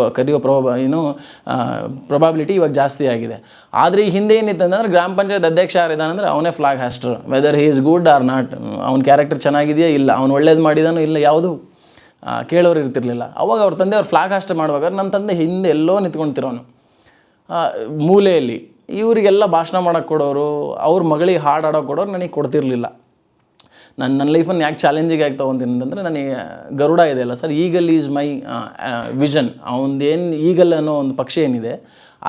ಪ್ರೊಬಾಬಿಲಿಟಿ ಇವಾಗ ಜಾಸ್ತಿ ಆಗಿದೆ. ಆದರೆ ಈ ಹಿಂದೆ ಏನಿತ್ತಂದ್ರೆ ಗ್ರಾಮ ಪಂಚಾಯತ್ ಅಧ್ಯಕ್ಷ ಯಾರಿದ್ದಾನಂದ್ರೆ ಅವನೇ flag hoister, whether he is good or not, ಅವ್ನ ಕ್ಯಾರೆಕ್ಟರ್ ಚೆನ್ನಾಗಿದೆಯಾ ಇಲ್ಲ, ಅವ್ನು ಒಳ್ಳೇದು ಮಾಡಿದಾನೋ ಇಲ್ಲ, ಯಾವುದು ಕೇಳೋರು ಇರ್ತಿರ್ಲಿಲ್ಲ. ಅವಾಗ ಅವ್ರ ತಂದೆ ಅವ್ರು ಫ್ಲಾಗ್ ಹಾಸ್ಟರ್ ಮಾಡುವಾಗ ನಮ್ಮ ತಂದೆ ಹಿಂದೆ ಎಲ್ಲೋ ನಿಂತ್ಕೊಳ್ತಿರೋನು ಮೂಲೆಯಲ್ಲಿ. ಇವರಿಗೆಲ್ಲ ಭಾಷಣ ಮಾಡೋಕ್ಕೆ ಕೊಡೋರು, ಅವ್ರ ಮಗಳಿಗೆ ಹಾಡು ಆಡೋಕೆ ಕೊಡೋರು, ನನಗೆ ಕೊಡ್ತಿರ್ಲಿಲ್ಲ. ನನ್ನ ಲೈಫನ್ನು ಯಾಕೆ ಚಾಲೆಂಜಿಗೆ ಆಗಿ ತೊಗೊತೀನಿ ಅಂತಂದರೆ, ನನಗೆ ಗರುಡ ಇದೆಯಲ್ಲ sir, eagle is my vision. ಅವನದೇನು ಈಗಲ್ ಅನ್ನೋ ಒಂದು ಪಕ್ಷಿ ಏನಿದೆ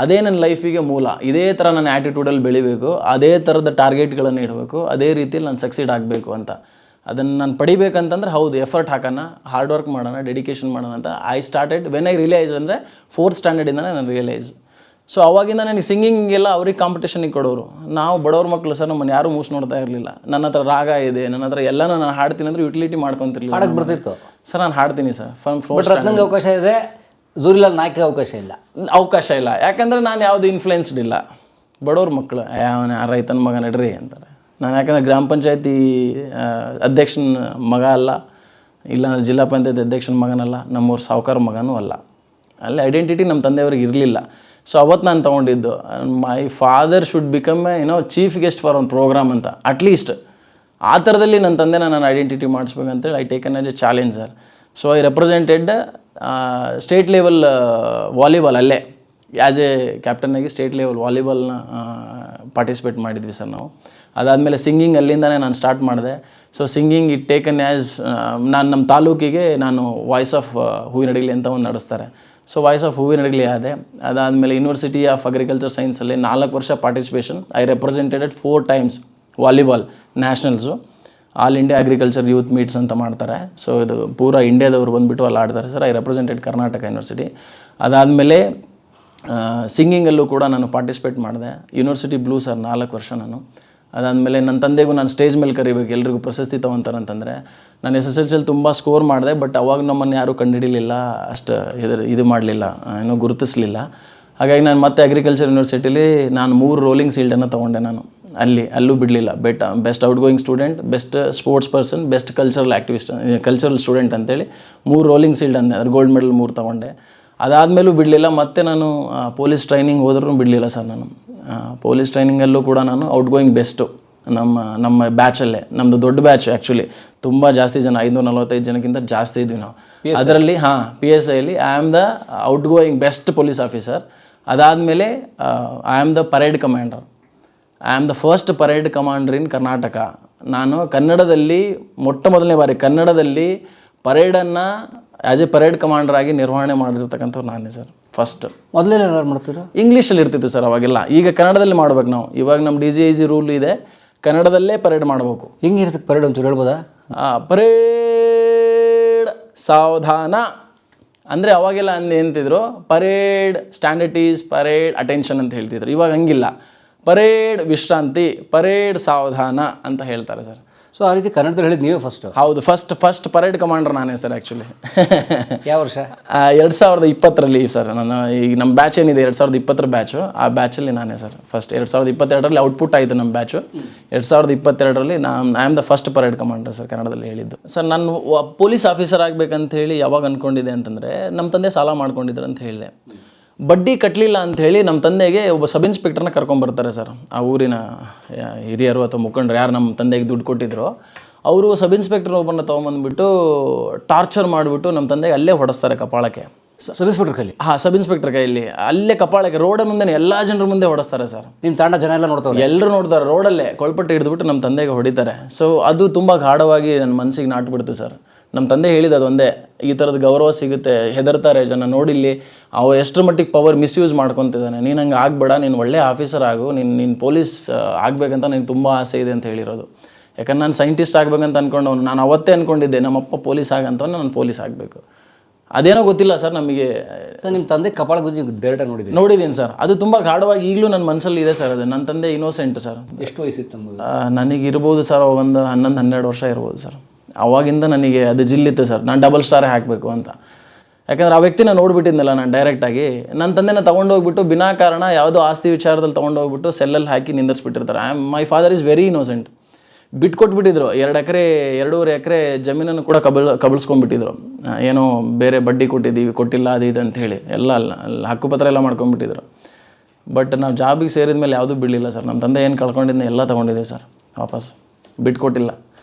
ಅದೇ ನನ್ನ ಲೈಫಿಗೆ ಮೂಲ. ಇದೇ ಥರ ನನ್ನ ಆ್ಯಟಿಟ್ಯೂಡಲ್ಲಿ ಬೆಳಿಬೇಕು, ಅದೇ ಥರದ ಟಾರ್ಗೆಟ್ಗಳನ್ನು ಇಡಬೇಕು, ಅದೇ ರೀತಿಯಲ್ಲಿ ನಾನು ಸಕ್ಸೀಡ್ ಆಗಬೇಕು ಅಂತ. ಅದನ್ನು ನಾನು ಪಡಿಬೇಕಂತಂದ್ರೆ ಹೌದು ಎಫರ್ಟ್ ಹಾಕೋಣ, ಹಾರ್ಡ್ ವರ್ಕ್ ಮಾಡೋಣ, ಡೆಡಿಕೇಶನ್ ಮಾಡೋಣ ಅಂತ I started. When I realise ಅಂದರೆ 4th ಸ್ಟ್ಯಾಂಡರ್ಡಿಂದನೇ ನಾನು ರಿಯಲೈಸ್. ಸೊ ಅವಾಗಿಂದ ನನಗೆ ಸಿಂಗಿಂಗೆಲ್ಲ ಅವ್ರಿಗೆ ಕಾಂಪಿಟೇಷನಿಗೆ ಕೊಡೋರು. ನಾವು ಬಡವ್ರ ಮಕ್ಕಳು ಸರ್, ನಮ್ಮನ್ನು ಯಾರೂ ಮೂಸ್ ನೋಡ್ತಾ ಇರಲಿಲ್ಲ. ನನ್ನ ಹತ್ರ ರಾಗ ಇದೆ, ನನ್ನ ಹತ್ರ ಎಲ್ಲನೂ ನಾನು ಹಾಡ್ತೀನಿ ಅಂದರೆ ಯುಟಿಲಿಟಿ ಮಾಡ್ಕೊತಿರ್ಲಿಲ್ಲ. ಹಾಡಕ್ಕೆ ಬರ್ತಿತ್ತು ಸರ್, ನಾನು ಹಾಡ್ತೀನಿ ಸರ್. ರತ್ನಂಗೆ ಅವಕಾಶ ಇದೆ, ಜೂರಿಲಾಲ್ ನಾಯ್ಕ ಅವಕಾಶ ಇಲ್ಲ. ಅವಕಾಶ ಇಲ್ಲ, ಯಾಕಂದರೆ ನಾನು ಯಾವುದು ಇನ್ಫ್ಲುಯೆನ್ಸ್ಡ್ ಇಲ್ಲ. ಬಡವ್ರ ಮಕ್ಕಳು, ಅವನ ರೈತನ ಮಗ ನಡ್ರಿ ಅಂತಾರೆ. ನಾನು ಯಾಕಂದರೆ ಗ್ರಾಮ ಪಂಚಾಯತಿ ಅಧ್ಯಕ್ಷನ ಮಗ ಅಲ್ಲ, ಇಲ್ಲಾಂದ್ರೆ ಜಿಲ್ಲಾ ಪಂಚಾಯತ್ ಅಧ್ಯಕ್ಷನ ಮಗನಲ್ಲ, ನಮ್ಮೂರು ಸಾವುಕಾರ ಮಗನೂ ಅಲ್ಲ. ಅಲ್ಲಿ ಐಡೆಂಟಿಟಿ ನಮ್ಮ ತಂದೆಯವ್ರಿಗೆ ಇರಲಿಲ್ಲ. ಸೊ ಅವತ್ತು ನಾನು ತೊಗೊಂಡಿದ್ದು my father should become chief guest for one programme ಅಂತ. ಅಟ್ಲೀಸ್ಟ್ ಆ ಥರದಲ್ಲಿ ನನ್ನ ತಂದೆನ ನಾನು ಐಡೆಂಟಿಟಿ ಮಾಡಿಸ್ಬೇಕಂತೇಳಿ I taken as a challenge sir. So I represented state level volleyball, ಅಲ್ಲೇ ಆ್ಯಸ್ ಎ ಕ್ಯಾಪ್ಟನ್ನಾಗಿ ಸ್ಟೇಟ್ ಲೆವೆಲ್ ವಾಲಿಬಾಲ್ನ ಪಾರ್ಟಿಸಿಪೇಟ್ ಮಾಡಿದ್ವಿ ಸರ್ ನಾವು. ಅದಾದಮೇಲೆ ಸಿಂಗಿಂಗ್ ಅಲ್ಲಿಂದನೇ ನಾನು ಸ್ಟಾರ್ಟ್ ಮಾಡಿದೆ. So singing it taken as ನಾನು ನಮ್ಮ ತಾಲೂಕಿಗೆ ನಾನು ವಾಯ್ಸ್ ಆಫ್ ಹೂವಿನಡಗಲಿ ಅಂತ ಒಂದು ನಡೆಸ್ತಾರೆ. ಸೊ ವಾಯ್ಸ್ ಆಫ್ ಹೂವಿನಡಗಲಿ ಆದೆ. ಅದಾದಮೇಲೆ ಯೂನಿವರ್ಸಿಟಿ ಆಫ್ ಅಗ್ರಿಕಲ್ಚರ್ ಸೈನ್ಸಲ್ಲಿ 4 ವರ್ಷ participation. I represented 4 times volleyball nationals, all India agriculture youth meets ಅಂತ ಮಾಡ್ತಾರೆ. ಸೊ ಇದು ಪೂರಾ ಇಂಡಿಯಾದವರು ಬಂದುಬಿಟ್ಟು ಅಲ್ಲಿ ಆಡ್ತಾರೆ sir. I represented Karnataka university. ಅದಾದಮೇಲೆ ಸಿಂಗಿಂಗಲ್ಲೂ ಕೂಡ ನಾನು ಪಾರ್ಟಿಸಿಪೇಟ್ ಮಾಡಿದೆ. ಯೂನಿವರ್ಸಿಟಿ ಬ್ಲೂ ಸರ್ 4 ವರ್ಷ ನಾನು. ಅದಾದಮೇಲೆ ನನ್ನ ತಂದೆಗೂ ನಾನು ಸ್ಟೇಜ್ ಮೇಲೆ ಕರಿಬೇಕು, ಎಲ್ರಿಗೂ ಪ್ರಶಸ್ತಿ ತೊಗೊತಾರೆ ಅಂತಂದರೆ ನಾನು SSLCಯಲ್ಲಿ ತುಂಬ ಸ್ಕೋರ್ ಮಾಡಿದೆ. ಬಟ್ ಅವಾಗ ನಮ್ಮನ್ನು ಯಾರೂ ಕಂಡುಹಿಡಿಲಿಲ್ಲ, ಅಷ್ಟು ಇದು ಮಾಡಲಿಲ್ಲ, ಏನೋ ಗುರುತಿಸಲಿಲ್ಲ. ಹಾಗಾಗಿ ನಾನು ಮತ್ತೆ ಅಗ್ರಿಕಲ್ಚರ್ ಯೂನಿವರ್ಸಿಟಿಲಿ ನಾನು 3 ರೋಲಿಂಗ್ ಶೀಲ್ಡನ್ನು ತೊಗೊಂಡೆ ನಾನು. ಅಲ್ಲೂ ಬಿಡಲಿಲ್ಲ. Best out going student, best sports person, best cultural activist, cultural student ಅಂತೇಳಿ 3 ರೋಲಿಂಗ್ ಶೀಲ್ಡ್ ಅಂದೆ. ಅದ್ರ ಗೋಲ್ಡ್ ಮೆಡಲ್ 3 ತೊಗೊಂಡೆ. ಅದಾದಮೇಲೂ ಬಿಡಲಿಲ್ಲ. ಮತ್ತೆ ನಾನು ಪೊಲೀಸ್ ಟ್ರೈನಿಂಗ್ ಹೋದ್ರೂ ಬಿಡಲಿಲ್ಲ ಸರ್. ನಾನು ಪೊಲೀಸ್ ಟ್ರೈನಿಂಗಲ್ಲೂ ಕೂಡ ನಾನು ಔಟ್ ಗೋಯಿಂಗ್ ಬೆಸ್ಟು ನಮ್ಮ ಬ್ಯಾಚಲ್ಲೇ. ನಮ್ಮದು ದೊಡ್ಡ ಬ್ಯಾಚ್ ಆ್ಯಕ್ಚುಲಿ, ತುಂಬ ಜಾಸ್ತಿ ಜನ, 545 ಜನಕ್ಕಿಂತ ಜಾಸ್ತಿ ಇದ್ವಿ ನಾವು ಅದರಲ್ಲಿ. PSIಯಲ್ಲಿ I am the outgoing best police officer. ಅದಾದಮೇಲೆ I am the parade commander. I am the first parade commander in Karnataka. ನಾನು ಕನ್ನಡದಲ್ಲಿ ಮೊದಲನೇ ಬಾರಿ ಕನ್ನಡದಲ್ಲಿ ಪರೇಡನ್ನು ಆ್ಯಸ್ ಎ ಪರೇಡ್ ಕಮಾಂಡರ್ ಆಗಿ ನಿರ್ವಹಣೆ ಮಾಡಿರ್ತಕ್ಕಂಥವ್ರು ನಾನೇ ಸರ್. ಫಸ್ಟ್ ಮೊದಲೇ ಮಾಡ್ತೀರಾ? ಇಂಗ್ಲೀಷಲ್ಲಿ ಇರ್ತಿತ್ತು ಸರ್ ಅವಾಗೆಲ್ಲ. ಈಗ ಕನ್ನಡದಲ್ಲಿ ಮಾಡ್ಬೇಕು ನಾವು. ಇವಾಗ ನಮ್ಮ DGIG ರೂಲ್ ಇದೆ, ಕನ್ನಡದಲ್ಲೇ ಪರೇಡ್ ಮಾಡಬೇಕು. ಹೆಂಗಿರುತ್ತೆ ಪರೇಡ್ ಒಂಚೂರು ಹೇಳ್ಬೋದಾ? ಪರೇಡ್ ಸಾವಧಾನ ಅಂದರೆ ಅವಾಗೆಲ್ಲ ಅಂತಿದ್ರು parade standard is parade attention ಅಂತ ಹೇಳ್ತಿದ್ರು. ಇವಾಗ ಹಂಗಿಲ್ಲ, ಪರೇಡ್ ವಿಶ್ರಾಂತಿ, ಪರೇಡ್ ಸಾವಧಾನ ಅಂತ ಹೇಳ್ತಾರೆ ಸರ್. ಸೊ ಆ ರೀತಿ ಕನ್ನಡದಲ್ಲಿ ಹೇಳಿದ್ದು ನೀವೇ ಫಸ್ಟ್? ಹೌದು, ಫಸ್ಟ್ ಪರೇಡ್ ಕಮಾಂಡರ್ ನಾನೇ ಸರ್ ಆ್ಯಕ್ಚುಲಿ. ಯಾವ ವರ್ಷ? 2020ರಲ್ಲಿ ಸರ್. ನಾನು ಈಗ ನಮ್ಮ ಬ್ಯಾಚ್ ಏನಿದೆ 2020 ಬ್ಯಾಚು, ಆ ಬ್ಯಾಚಲ್ಲಿ ನಾನೇ ಸರ್ ಫಸ್ಟ್. 2022ರಲ್ಲಿ ಔಟ್ಪುಟ್ ಆಯಿತು ನಮ್ಮ ಬ್ಯಾಚು. 2022ರಲ್ಲಿ I am the first parade commander sir ಕನ್ನಡದಲ್ಲಿ ಹೇಳಿದ್ದು. ಸರ್ ನಾನು ಪೊಲೀಸ್ ಆಫೀಸರ್ ಆಗಬೇಕಂತ ಹೇಳಿ ಯಾವಾಗ ಅಂದ್ಕೊಂಡಿದ್ದೆ ಅಂತಂದರೆ, ನಮ್ಮ ತಂದೆ ಸಾಲ ಮಾಡ್ಕೊಂಡಿದ್ರು ಅಂತ ಹೇಳಿದೆ. ಬಡ್ಡಿ ಕಟ್ಟಲಿಲ್ಲ ಅಂಥೇಳಿ ನಮ್ಮ ತಂದೆಗೆ ಒಬ್ಬ ಸಬ್ ಇನ್ಸ್ಪೆಕ್ಟರ್ನ ಕರ್ಕೊಂಬರ್ತಾರೆ ಸರ್. ಆ ಊರಿನ ಹಿರಿಯರು ಅಥವಾ ಮುಖಂಡರು ಯಾರು ನಮ್ಮ ತಂದೆಗೆ ದುಡ್ಡು ಕೊಟ್ಟಿದ್ರು, ಅವರು ಸಬ್ ಇನ್ಸ್ಪೆಕ್ಟರ್ ಒಬ್ಬನ ತೊಗೊಂಬಂದ್ಬಿಟ್ಟು ಟಾರ್ಚರ್ ಮಾಡಿಬಿಟ್ಟು ನಮ್ಮ ತಂದೆಗೆ ಅಲ್ಲೇ ಹೊಡೆಸ್ತಾರೆ ಕಪಾಳಕ್ಕೆ. ಸಬ್ ಇನ್ಸ್ಪೆಕ್ಟರ್ ಕೈಲಿ? ಸಬ್ ಇನ್ಸ್ಪೆಕ್ಟರ್ ಕೈಯಲ್ಲಿ ಅಲ್ಲೇ ಕಪಾಳಕ್ಕೆ, ರೋಡ್ ಮುಂದೆ ಎಲ್ಲ ಜನರ ಮುಂದೆ ಹೊಡೆಸ್ತಾರೆ ಸರ್. ನಿಮ್ಮ ತಾಂಡ ಜನ ಎಲ್ಲ ನೋಡ್ತಾರೆ? ಎಲ್ಲರೂ ನೋಡ್ತಾರೆ. ರೋಡಲ್ಲೇ ಕೊಳ್ಪಟ್ಟು ಹಿಡಿದ್ಬಿಟ್ಟು ನಮ್ಮ ತಂದೆಗೆ ಹೊಡಿತಾರೆ. ಸೊ ಅದು ತುಂಬ ಗಾಢವಾಗಿ ನನ್ನ ಮನಸ್ಸಿಗೆ ನಾಟ್ಬಿಡ್ತು ಸರ್. ನಮ್ಮ ತಂದೆ ಹೇಳಿದ್ದು ಒಂದೇ, ಈ ಥರದ ಗೌರವ ಸಿಗುತ್ತೆ, ಹೆದರ್ತಾರೆ ಜನ, ನೋಡಿಲ್ಲಿ ಅವ್ರು ಎಷ್ಟರ ಮಟ್ಟಿಗೆ ಪವರ್ ಮಿಸ್ಯೂಸ್ ಮಾಡ್ಕೊತಿದ್ದಾನೆ, ನೀನು ಹಂಗೆ ಆಗಬೇಡ, ನೀನು ಒಳ್ಳೆ ಆಫೀಸರ್ ಆಗು, ನೀನು ಪೊಲೀಸ್ ಆಗಬೇಕಂತ ನಿನಗೆ ತುಂಬ ಆಸೆ ಇದೆ ಅಂತ ಹೇಳಿರೋದು. ಯಾಕಂದ್ರೆ ನಾನು ಸೈಂಟಿಸ್ಟ್ ಆಗಬೇಕಂತ ಅಂದ್ಕೊಂಡವನು, ನಾನು ಅವತ್ತೇ ಅಂದ್ಕೊಂಡಿದ್ದೆ ನಮ್ಮಪ್ಪ ಪೊಲೀಸ್ ಆಗಂತವನು, ನಾನು ಪೊಲೀಸ್ ಆಗಬೇಕು. ಅದೇನೋ ಗೊತ್ತಿಲ್ಲ ಸರ್ ನಮಗೆ. ಸರ್ ನಿಮ್ಮ ತಂದೆ ಕಪಾಳ ಗುದ್ದಿ ಡೈರೆಕ್ಟಾಗಿ ನೋಡಿದ್ದೀನಿ ಸರ್, ಅದು ತುಂಬ ಗಾಢವಾಗಿ ಈಗಲೂ ನನ್ನ ಮನಸ್ಸಲ್ಲಿ ಇದೆ ಸರ್. ಅದು ನನ್ನ ತಂದೆ ಇನ್ನೋಸೆಂಟ್ ಸರ್. ಎಷ್ಟು ವಯಸ್ಸಿತ್ತು ನಮಗೆ? ನನಗಿರ್ಬೋದು ಸರ್ ಒಂದು 11-12 ವರ್ಷ ಇರ್ಬೋದು ಸರ್. ಅವಾಗಿಂದ ನನಗೆ ಅದು ಜಿಲ್ಲಿತ್ತು ಸರ್, ನಾನು ಡಬಲ್ ಸ್ಟಾರೇ ಹಾಕಬೇಕು ಅಂತ. ಯಾಕಂದ್ರೆ ಆ ವ್ಯಕ್ತಿನ ನೋಡ್ಬಿಟ್ಟಿದ್ನಲ್ಲ ನಾನು ಡೈರೆಕ್ಟಾಗಿ. ನನ್ನ ತಂದೆನ ತೊಗೊಂಡೋಗ್ಬಿಟ್ಟು ಬಿನಾ ಕಾರಣ ಯಾವುದೋ ಆಸ್ತಿ ವಿಚಾರದಲ್ಲಿ ತೊಗೊಂಡೋಗ್ಬಿಟ್ಟು ಸೆಲ್ಲಲ್ಲಿ ಹಾಕಿ ನಿಂದಿರ್ಸ್ಬಿಟ್ಟಿರ್ತಾರೆ. My father is very innocent. ಬಿಟ್ಕೊಟ್ಬಿಟ್ಟಿದ್ರು 2-2.5 ಎಕರೆ ಜಮೀನನ್ನು ಕೂಡ ಕಬಳಿಸ್ಕೊಂಡ್ಬಿಟ್ಟಿದ್ರು. ಏನೋ ಬೇರೆ ಬಡ್ಡಿ ಕೊಟ್ಟಿಲ್ಲ ಅದು ಇದು ಅಂತ ಹೇಳಿ ಎಲ್ಲ ಹಕ್ಕುಪತ್ರ ಎಲ್ಲ ಮಾಡ್ಕೊಂಡ್ಬಿಟ್ಟಿದ್ರು. ಬಟ್ ನಾವು ಜಾಬಿಗೆ ಸೇರಿದ ಮೇಲೆ ಯಾವುದೂ ಬಿಡಲಿಲ್ಲ ಸರ್. ನಮ್ಮ ತಂದೆ ಏನು ಕಳ್ಕೊಂಡಿದ್ನ ಎಲ್ಲ ತೊಗೊಂಡಿದ್ದೀವಿ ಸರ್, ವಾಪಸ್ ಬಿಟ್ಕೊಟ್ಟಿಲ್ಲ.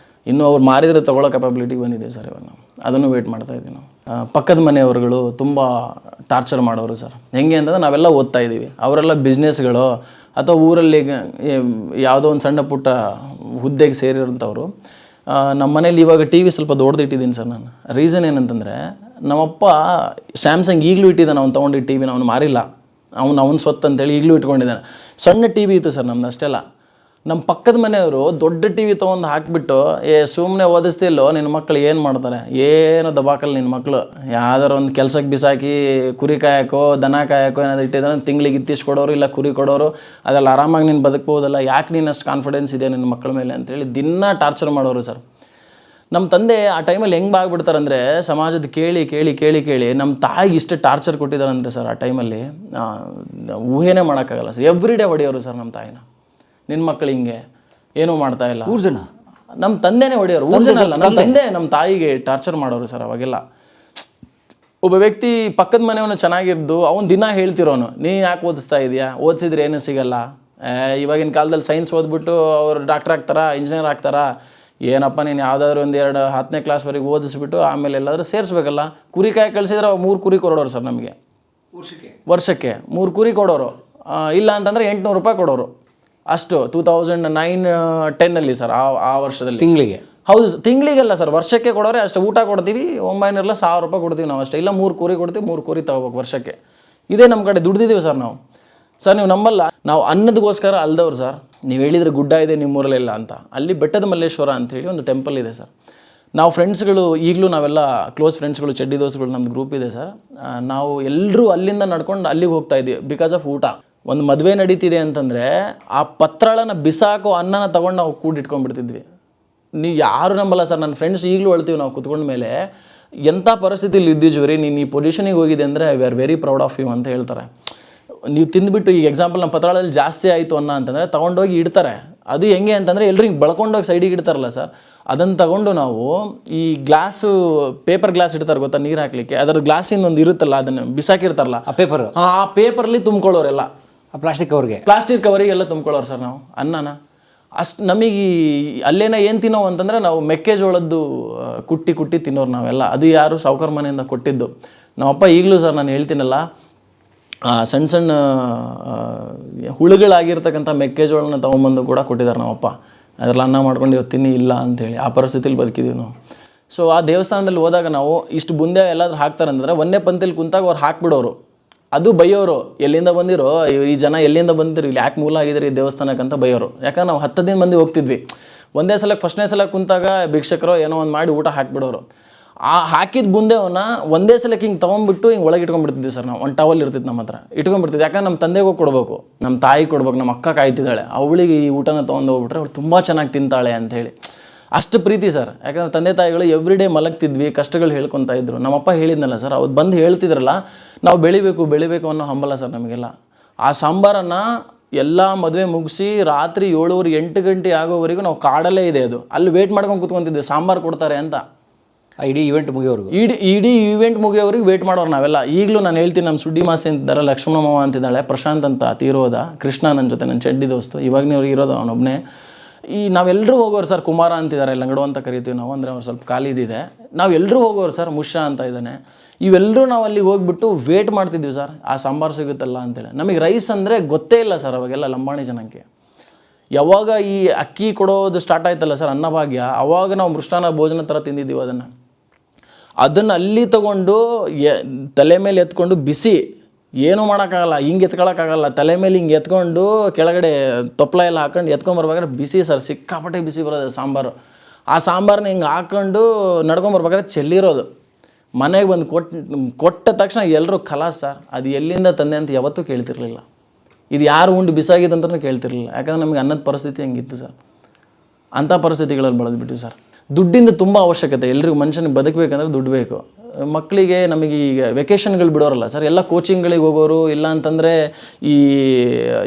ಇನ್ನೂ ಅವ್ರು ಮಾರಿದರೆ ತೊಗೊಳ್ಳೋ ಕೆಪಾಬಿಲಿಟಿ ಬಂದಿದೆ ಸರ್. ಇವಾಗ ನಾವು ಅದನ್ನು ವೆಯ್ಟ್ ಮಾಡ್ತಾಯಿದ್ದೀವಿ. ನಾವು ಪಕ್ಕದ ಮನೆಯವ್ರುಗಳು ತುಂಬ ಟಾರ್ಚರ್ ಮಾಡೋರು ಸರ್. ಹೆಂಗೆ ಅಂತಂದ್ರೆ ನಾವೆಲ್ಲ ಓದ್ತಾ ಇದ್ದೀವಿ, ಅವರೆಲ್ಲ ಬಿಸ್ನೆಸ್ಗಳು ಅಥವಾ ಊರಲ್ಲಿ ಯಾವುದೋ ಒಂದು ಸಣ್ಣ ಪುಟ್ಟ ಹುದ್ದೆಗೆ ಸೇರಿರೋಂಥವ್ರು. ನಮ್ಮ ಮನೇಲಿ ಇವಾಗ ಟಿ ವಿ ಸ್ವಲ್ಪ ದೊಡ್ಡದಿಟ್ಟಿದ್ದೀನಿ ಸರ್ ನಾನು. ರೀಸನ್ ಏನಂತಂದರೆ ನಮ್ಮಪ್ಪ ಸ್ಯಾಮ್ಸಂಗ್ ಈಗಲೂ ಇಟ್ಟಿದ್ದಾನೆ, ಅವ್ನು ತೊಗೊಂಡಿದ್ದು ಟಿ ವಿನ ಅವ್ನು ಮಾರಿಲ್ಲ. ಅವ್ನು ಸ್ವತ್ತು ಅಂತೇಳಿ ಈಗಲೂ ಇಟ್ಕೊಂಡಿದ್ದಾನೆ. ಸಣ್ಣ ಟಿ ವಿ ಇತ್ತು ಸರ್ ನಮ್ದು, ಅಷ್ಟೆಲ್ಲ. ನಮ್ಮ ಪಕ್ಕದ ಮನೆಯವರು ದೊಡ್ಡ ಟಿ ವಿ ತೊಗೊಂಡು ಹಾಕಿಬಿಟ್ಟು, ಸುಮ್ಮನೆ ಓದಿಸ್ತಿಲ್ಲೋ ನಿನ್ನ ಮಕ್ಕಳು ಏನು ಮಾಡ್ತಾರೆ, ಏನು ದಬಾಕಲ್ಲ ನಿನ್ನ ಮಕ್ಕಳು, ಯಾವ್ದಾರು ಒಂದು ಕೆಲಸಕ್ಕೆ ಬಿಸಾಕಿ ಕುರಿ ಕಾಯಕೋ ದನ ಕಾಯಕೋ ಏನಾದ್ರು ಇಟ್ಟಿದ್ರೆ ತಿಂಗಳಿಗೆ ಇತ್ತಿಷ್ಟು ಕೊಡೋರು, ಇಲ್ಲ ಕುರಿ ಕೊಡೋರು, ಅದೆಲ್ಲ ಆರಾಮಾಗಿ ನೀನು ಬದುಕ್ಬೋದಲ್ಲ, ಯಾಕೆ ನೀನು ಅಷ್ಟು ಕಾನ್ಫಿಡೆನ್ಸ್ ಇದೆ ನಿನ್ನ ಮಕ್ಕಳ ಮೇಲೆ ಅಂತೇಳಿ ದಿನ ಟಾರ್ಚರ್ ಮಾಡೋರು ಸರ್. ನಮ್ಮ ತಂದೆ ಆ ಟೈಮಲ್ಲಿ ಹೆಂಗೆ ಆಗ್ಬಿಡ್ತಾರಂದರೆ, ಸಮಾಜದ ಕೇಳಿ ಕೇಳಿ ಕೇಳಿ ಕೇಳಿ ನಮ್ಮ ತಾಯಿಗೆ ಇಷ್ಟು ಟಾರ್ಚರ್ ಕೊಟ್ಟಿದ್ದಾರಂದರೆ ಸರ್, ಆ ಟೈಮಲ್ಲಿ ಊಹೆನೇ ಮಾಡೋಕ್ಕಾಗಲ್ಲ ಸರ್. ಎವ್ರಿ ಡೇ ಹೊಡೆಯೋರು ಸರ್ ನಮ್ಮ ತಾಯಿನ. ನಿನ್ನ ಮಕ್ಕಳು ಹಿಂಗೆ ಏನೂ ಮಾಡ್ತಾ ಇಲ್ಲ. 3 ಜನ ನಮ್ಮ ತಂದೆನೇ ಹೊಡೆಯೋರು. 3 ಜನ ಅಲ್ಲ, ನಮ್ಮ ತಂದೆ ನಮ್ಮ ತಾಯಿಗೆ ಟಾರ್ಚರ್ ಮಾಡೋರು ಸರ್ ಅವಾಗೆಲ್ಲ. ಒಬ್ಬ ವ್ಯಕ್ತಿ ಪಕ್ಕದ ಮನೆಯವನು ಚೆನ್ನಾಗಿದ್ದು ಅವ್ನು ದಿನ ಹೇಳ್ತಿರೋನು, ನೀನು ಯಾಕೆ ಓದಿಸ್ತಾ ಇದೆಯಾ, ಓದಿಸಿದ್ರೆ ಏನೂ ಸಿಗಲ್ಲ, ಇವಾಗಿನ ಕಾಲದಲ್ಲಿ ಸೈನ್ಸ್ ಓದ್ಬಿಟ್ಟು ಅವ್ರು ಡಾಕ್ಟರ್ ಆಗ್ತಾರಾ, ಇಂಜಿನಿಯರ್ ಆಗ್ತಾರಾ, ಏನಪ್ಪ ನೀನು ಯಾವುದಾದ್ರೂ 10ನೇ ಕ್ಲಾಸ್ವರೆಗೆ ಓದಿಸ್ಬಿಟ್ಟು ಆಮೇಲೆ ಎಲ್ಲಾದರೂ ಸೇರಿಸ್ಬೇಕಲ್ಲ. ಕುರಿ ಕಾಯಿ ಕಳಿಸಿದ್ರೆ 3 ಕುರಿ ಕೊಡೋರು ಸರ್ ನಮಗೆ ವರ್ಷಕ್ಕೆ 3 ಕುರಿ ಕೊಡೋರು. ಇಲ್ಲ ಅಂತಂದರೆ 800 ರೂಪಾಯಿ ಕೊಡೋರು. ಅಷ್ಟು 2009-10 ಸರ್, ಆ ವರ್ಷದಲ್ಲಿ. ತಿಂಗಳಿಗೆ? ಹೌದು, ತಿಂಗಳಿಗೆಲ್ಲ ಸರ್, ವರ್ಷಕ್ಕೆ ಕೊಡೋರೆ. ಅಷ್ಟು ಊಟ ಕೊಡ್ತೀವಿ, 900 ಇಲ್ಲ 1000 ರೂಪಾಯಿ ಕೊಡ್ತೀವಿ ನಾವು ಅಷ್ಟೇ. ಇಲ್ಲ 3 ಕುರಿ ಕೊಡ್ತೀವಿ, 3 ಕುರಿ ತೊಗೋಬೇಕು ವರ್ಷಕ್ಕೆ. ಇದೇ ನಮ್ಮ ಕಡೆ ದುಡ್ದಿದ್ದೀವಿ ಸರ್ ನಾವು. ಸರ್ ನೀವು ನಂಬಲ್ಲ, ನಾವು ಅನ್ನದಗೋಸ್ಕರ ಅಲ್ದವ್ರು ಸರ್. ನೀವು ಹೇಳಿದರೆ ಗುಡ್ಡ ಇದೆ ನಿಮ್ಮೂರಲ್ಲೆಲ್ಲ ಅಂತ, ಅಲ್ಲಿ ಬೆಟ್ಟದ ಮಲ್ಲೇಶ್ವರ ಅಂಥೇಳಿ ಒಂದು ಟೆಂಪಲ್ ಇದೆ ಸರ್. ನಾವು ಫ್ರೆಂಡ್ಸ್ಗಳು ಈಗಲೂ ನಾವೆಲ್ಲ ಕ್ಲೋಸ್ ಫ್ರೆಂಡ್ಸ್ಗಳು, ಚಡ್ಡಿ ದೋಸ್ಗಳು, ನಮ್ಮದು ಗ್ರೂಪ್ ಇದೆ ಸರ್. ನಾವು ಎಲ್ಲರೂ ಅಲ್ಲಿಂದ ನಡ್ಕೊಂಡು ಅಲ್ಲಿಗೆ ಹೋಗ್ತಾ ಇದ್ದೀವಿ ಬಿಕಾಸ್ ಆಫ್ ಊಟ. ಒಂದು ಮದುವೆ ನಡೀತಿದೆ ಅಂತಂದರೆ ಆ ಪತ್ರಳನ ಬಿಸಾಕೋ ಅನ್ನನ ತೊಗೊಂಡು ನಾವು ಕೂಡಿಟ್ಕೊಂಡ್ಬಿಡ್ತಿದ್ವಿ. ನೀವು ಯಾರು ನಂಬಲ್ಲ ಸರ್, ನನ್ನ ಫ್ರೆಂಡ್ಸ್ ಈಗಲೂ ಹೇಳ್ತೀವಿ ನಾವು ಕುತ್ಕೊಂಡ ಮೇಲೆ, ಎಂಥ ಪರಿಸ್ಥಿತಿಲಿ ಇದ್ದಿದ್ವಿ ರೀ, ನೀನು ಈ ಪೊಸಿಷನಿಗೆ ಹೋಗಿದೆ ಅಂದರೆ we are very proud of you ಅಂತ ಹೇಳ್ತಾರೆ. ನೀವು ತಿಂದುಬಿಟ್ಟು ಈಗ ಎಕ್ಸಾಂಪಲ್ ನಮ್ಮ ಪತ್ರಳಲ್ಲಿ ಜಾಸ್ತಿ ಆಯಿತು ಅಂತಂದರೆ ತೊಗೊಂಡೋಗಿ ಇಡ್ತಾರೆ. ಅದು ಹೆಂಗೆ ಅಂತಂದರೆ ಎಲ್ಲರೂ ಹಿಂಗೆ ಬಳ್ಕೊಂಡೋಗಿ ಸೈಡಿಗೆ ಇಡ್ತಾರಲ್ಲ ಸರ್, ಅದನ್ನು ತಗೊಂಡು ನಾವು ಈ ಗ್ಲಾಸು ಪೇಪರ್ ಗ್ಲಾಸ್ ಇಡ್ತಾರೆ ಗೊತ್ತಾ ನೀರು ಹಾಕಲಿಕ್ಕೆ, ಅದರ ಗ್ಲಾಸಿಂದ ಒಂದು ಇರುತ್ತಲ್ಲ ಅದನ್ನು ಬಿಸಾಕಿರ್ತಾರಲ್ಲ ಆ ಪೇಪರ್, ಆ ಪೇಪರ್ಲಿ ತುಂಬ್ಕೊಳ್ಳೋರೆಲ್ಲ, ಆ ಪ್ಲಾಸ್ಟಿಕ್ ಕವರಿಗೆಲ್ಲ ತುಂಬ್ಕೊಳ್ಳೋರು ಸರ್ ನಾವು ಅನ್ನನ. ಅಷ್ಟು ನಮಗೆ ಅಲ್ಲೇನ ಏನು ತಿನ್ನೋ ಅಂತಂದರೆ ನಾವು ಮೆಕ್ಕೆಜೋಳದ್ದು ಕುಟ್ಟಿ ತಿನ್ನೋರು ನಾವೆಲ್ಲ. ಅದು ಯಾರು ಸಾವುಕಾರ ಮನೆಯಿಂದ ಕೊಟ್ಟಿದ್ದು. ನಮ್ಮಪ್ಪ ಈಗಲೂ ಸರ್ ನಾನು ಹೇಳ್ತೀನಲ್ಲ, ಸಣ್ಣ ಹುಳುಗಳಾಗಿರ್ತಕ್ಕಂಥ ಮೆಕ್ಕೆಜೋಳನ ತೊಗೊಂಬಂದು ಕೂಡ ಕೊಟ್ಟಿದ್ದಾರೆ ನಮ್ಮಪ್ಪ. ಅದರಲ್ಲಿ ಅನ್ನ ಮಾಡ್ಕೊಂಡು ಇವತ್ತು ತಿನ್ನಿ ಇಲ್ಲ ಅಂಥೇಳಿ ಆ ಪರಿಸ್ಥಿತಿಲಿ ಬದುಕಿದ್ದೀವಿ ನಾವು. ಸೊ ಆ ದೇವಸ್ಥಾನದಲ್ಲಿ ಹೋದಾಗ ನಾವು ಇಷ್ಟು ಬುಂದೆ ಎಲ್ಲಾದ್ರೂ ಹಾಕ್ತಾರೆ ಅಂತಂದರೆ ಒಂದೇ ಪಂತಿಲಿ ಕುಂತಾಗ ಅವ್ರು ಹಾಕ್ಬಿಡೋರು. ಅದು ಬೈಯೋರು, ಎಲ್ಲಿಂದ ಬಂದಿರೋ ಈ ಜನ, ಎಲ್ಲಿಂದ ಬಂದಿರಿ, ಇಲ್ಲಿ ಯಾಕೆ ಮೂಲ ಆಗಿದ್ರಿ ಈ ದೇವಸ್ಥಾನಕ್ಕಂತ ಬೈಯೋರು. ಯಾಕಂದ್ರೆ ನಾವು 10 ಮಂದಿ ಹೋಗ್ತಿದ್ವಿ. ಒಂದೇ ಸಲ ಫಸ್ಟ್ನೇ ಸಲ ಕುಂತಾಗ ಭಿಕ್ಷಕರು ಏನೋ ಒಂದು ಮಾಡಿ ಊಟ ಹಾಕಿಬಿಡೋರು. ಆ ಹಾಕಿದ ಬುಂದೆವನ್ನ ಒಂದೇ ಸಲಕ್ಕೆ ಹಿಂಗೆ ತೊಗೊಂಡ್ಬಿಟ್ಟು ಹಿಂಗೆ ಒಳಗೆ ಇಟ್ಕೊಂಡ್ಬಿಡ್ತಿದ್ವಿ ಸರ್ ನಾವು. ಒಂದು ಟವಲ್ ಇರ್ತಿತ್ತು ನಮ್ಮ ಹತ್ರ, ಇಟ್ಕೊಂಡ್ಬಿಡ್ತಿದ್ವಿ. ಯಾಕಂದ್ರೆ ನಮ್ಮ ತಂದೆಗೂ ಕೊಡಬೇಕು, ನಮ್ಮ ತಾಯಿ ಕೊಡ್ಬೇಕು, ನಮ್ಮ ಅಕ್ಕ ಕಾಯ್ತಿದ್ದಾಳೆ, ಅವಳಿಗೆ ಈ ಊಟನ ತೊಗೊಂಡು ಹೋಗ್ಬಿಟ್ರೆ ಅವಳು ತುಂಬ ಚೆನ್ನಾಗಿ ತಿಂತಾಳೆ ಅಂಥೇಳಿ. ಅಷ್ಟು ಪ್ರೀತಿ ಸರ್. ಯಾಕಂದರೆ ತಂದೆ ತಾಯಿಗಳು ಎವ್ರಿ ಡೇ ಮಲಗ್ತಿದ್ವಿ, ಕಷ್ಟಗಳು ಹೇಳ್ಕೊತಾ ಇದ್ರು. ನಮ್ಮಪ್ಪ ಹೇಳಿದ್ನಲ್ಲ ಸರ್, ಅವ್ರು ಬಂದು ಹೇಳ್ತಿದ್ರಲ್ಲ, ನಾವು ಬೆಳಿಬೇಕು ಅನ್ನೋ ಹಂಬಲ ಸರ್ ನಮಗೆಲ್ಲ. ಆ ಸಾಂಬಾರನ್ನು ಎಲ್ಲ ಮದುವೆ ಮುಗಿಸಿ ರಾತ್ರಿ 7-8 ಗಂಟೆ ಆಗೋವರೆಗೂ ನಾವು ಕಾಡಲ್ಲೇ ಇದೆ ಅದು, ಅಲ್ಲಿ ವೇಟ್ ಮಾಡ್ಕೊಂಡು ಕೂತ್ಕೊತಿದ್ವಿ ಸಾಂಬಾರು ಕೊಡ್ತಾರೆ ಅಂತ. ಇಡೀ ಈವೆಂಟ್ ಮುಗಿಯೋರು, ಇಡೀ ಈವೆಂಟ್ ಮುಗಿಯೋರಿಗೆ ವೇಟ್ ಮಾಡೋರು ನಾವೆಲ್ಲ. ಈಗಲೂ ನಾನು ಹೇಳ್ತೀನಿ, ನಮ್ಮ ಸುಡ್ಡಿ ಮಾಸಿ ಅಂತಿದ್ದಾರೆ, ಲಕ್ಷ್ಮಣ ಮಾವ ಅಂತಿದ್ದಾಳೆ, ಪ್ರಶಾಂತ್ ಅಂತ ತೀರೋದ, ಕೃಷ್ಣ ನನ್ನ ಜೊತೆ ನನ್ನ ಚಡ್ಡಿ ದೋಸ್ತು, ಇವಾಗ ನೀವು ಇರೋದು ಅವನೊಬ್ಬನೇ. ಈ ನಾವೆಲ್ಲರೂ ಹೋಗೋರು ಸರ್, ಕುಮಾರ ಅಂತಿದ್ದಾರೆ, ಲಂಗಡು ಅಂತ ಕರಿತೀವಿ ನಾವು, ಅಂದರೆ ಅವ್ರು ಸ್ವಲ್ಪ ಖಾಲಿದಿದೆ. ನಾವೆಲ್ಲರೂ ಹೋಗೋರು ಸರ್, ಮುಷಾ ಅಂತ ಇದ್ದಾನೆ. ಇವೆಲ್ಲರೂ ನಾವು ಅಲ್ಲಿಗೆ ಹೋಗ್ಬಿಟ್ಟು ವೇಟ್ ಮಾಡ್ತಿದ್ವಿ ಸರ್, ಆ ಸಾಂಬಾರು ಸಿಗುತ್ತಲ್ಲ ಅಂತೇಳಿ. ನಮಗೆ ರೈಸ್ ಅಂದರೆ ಗೊತ್ತೇ ಇಲ್ಲ ಸರ್ ಅವಾಗೆಲ್ಲ ಲಂಬಾಣಿ ಜನಕ್ಕೆ. ಯಾವಾಗ ಈ ಅಕ್ಕಿ ಕೊಡೋದು ಸ್ಟಾರ್ಟ್ ಆಯ್ತಲ್ಲ ಸರ್, ಅನ್ನಭಾಗ್ಯ, ಅವಾಗ ನಾವು ಮೃಷ್ಟಾನ್ನ ಭೋಜನ ಥರ ತಿಂದಿದ್ದೀವಿ ಅದನ್ನು. ಅದನ್ನು ಅಲ್ಲಿ ತಗೊಂಡು ತಲೆ ಮೇಲೆ ಎತ್ಕೊಂಡು ಬಿಸಿ ಏನೂ ಮಾಡೋಕ್ಕಾಗಲ್ಲ, ಹಿಂಗೆ ಎತ್ಕೊಳ್ಳೋಕ್ಕಾಗಲ್ಲ, ತಲೆ ಮೇಲೆ ಹಿಂಗೆ ಎತ್ಕೊಂಡು ಕೆಳಗಡೆ ತೊಪ್ಲ ಎಲ್ಲ ಹಾಕೊಂಡು ಎತ್ಕೊಂಬರ್ಬೇಕಾದ್ರೆ ಬಿಸಿ ಸರ್, ಸಿಕ್ಕಾಪಟ್ಟೆ ಬಿಸಿ ಬರೋದು ಸಾಂಬಾರು. ಆ ಸಾಂಬಾರನ್ನ ಹಿಂಗೆ ಹಾಕ್ಕೊಂಡು ನಡ್ಕೊಂಬರ್ಬೇಕಾದ್ರೆ ಚೆಲ್ಲಿರೋದು. ಮನೆಗೆ ಬಂದು ಕೊಟ್ಟ ತಕ್ಷಣ ಎಲ್ಲರೂ ಖಲಾಸ್ ಸರ್, ಅದು ಎಲ್ಲಿಂದ ತಂದೆ ಅಂತ ಯಾವತ್ತೂ ಕೇಳ್ತಿರ್ಲಿಲ್ಲ. ಇದು ಯಾರು ಉಂಡು ಬಿಸಾಗಿದೆ ಅಂತಲೂ ಕೇಳ್ತಿರ್ಲಿಲ್ಲ. ಯಾಕಂದರೆ ನಮಗೆ ಅನ್ನದ ಪರಿಸ್ಥಿತಿ ಹಂಗಿತ್ತು ಸರ್. ಅಂಥ ಪರಿಸ್ಥಿತಿಗಳಲ್ಲಿ ಬೆಳೆದ್ಬಿಟ್ಟಿವಿ ಸರ್. ದುಡ್ಡಿಂದ ತುಂಬ ಅವಶ್ಯಕತೆ, ಎಲ್ರಿಗೂ ಮನುಷ್ಯನಿಗೆ ಬದುಕಬೇಕಂದ್ರೆ ದುಡ್ಡು ಬೇಕು. ಮಕ್ಕಳಿಗೆ ನಮಗೆ ಈಗ ವೆಕೇಷನ್ಗಳು ಬಿಡೋರಲ್ಲ ಸರ್, ಎಲ್ಲ ಕೋಚಿಂಗ್ಗಳಿಗೆ ಹೋಗೋರು, ಇಲ್ಲ ಅಂತಂದರೆ ಈ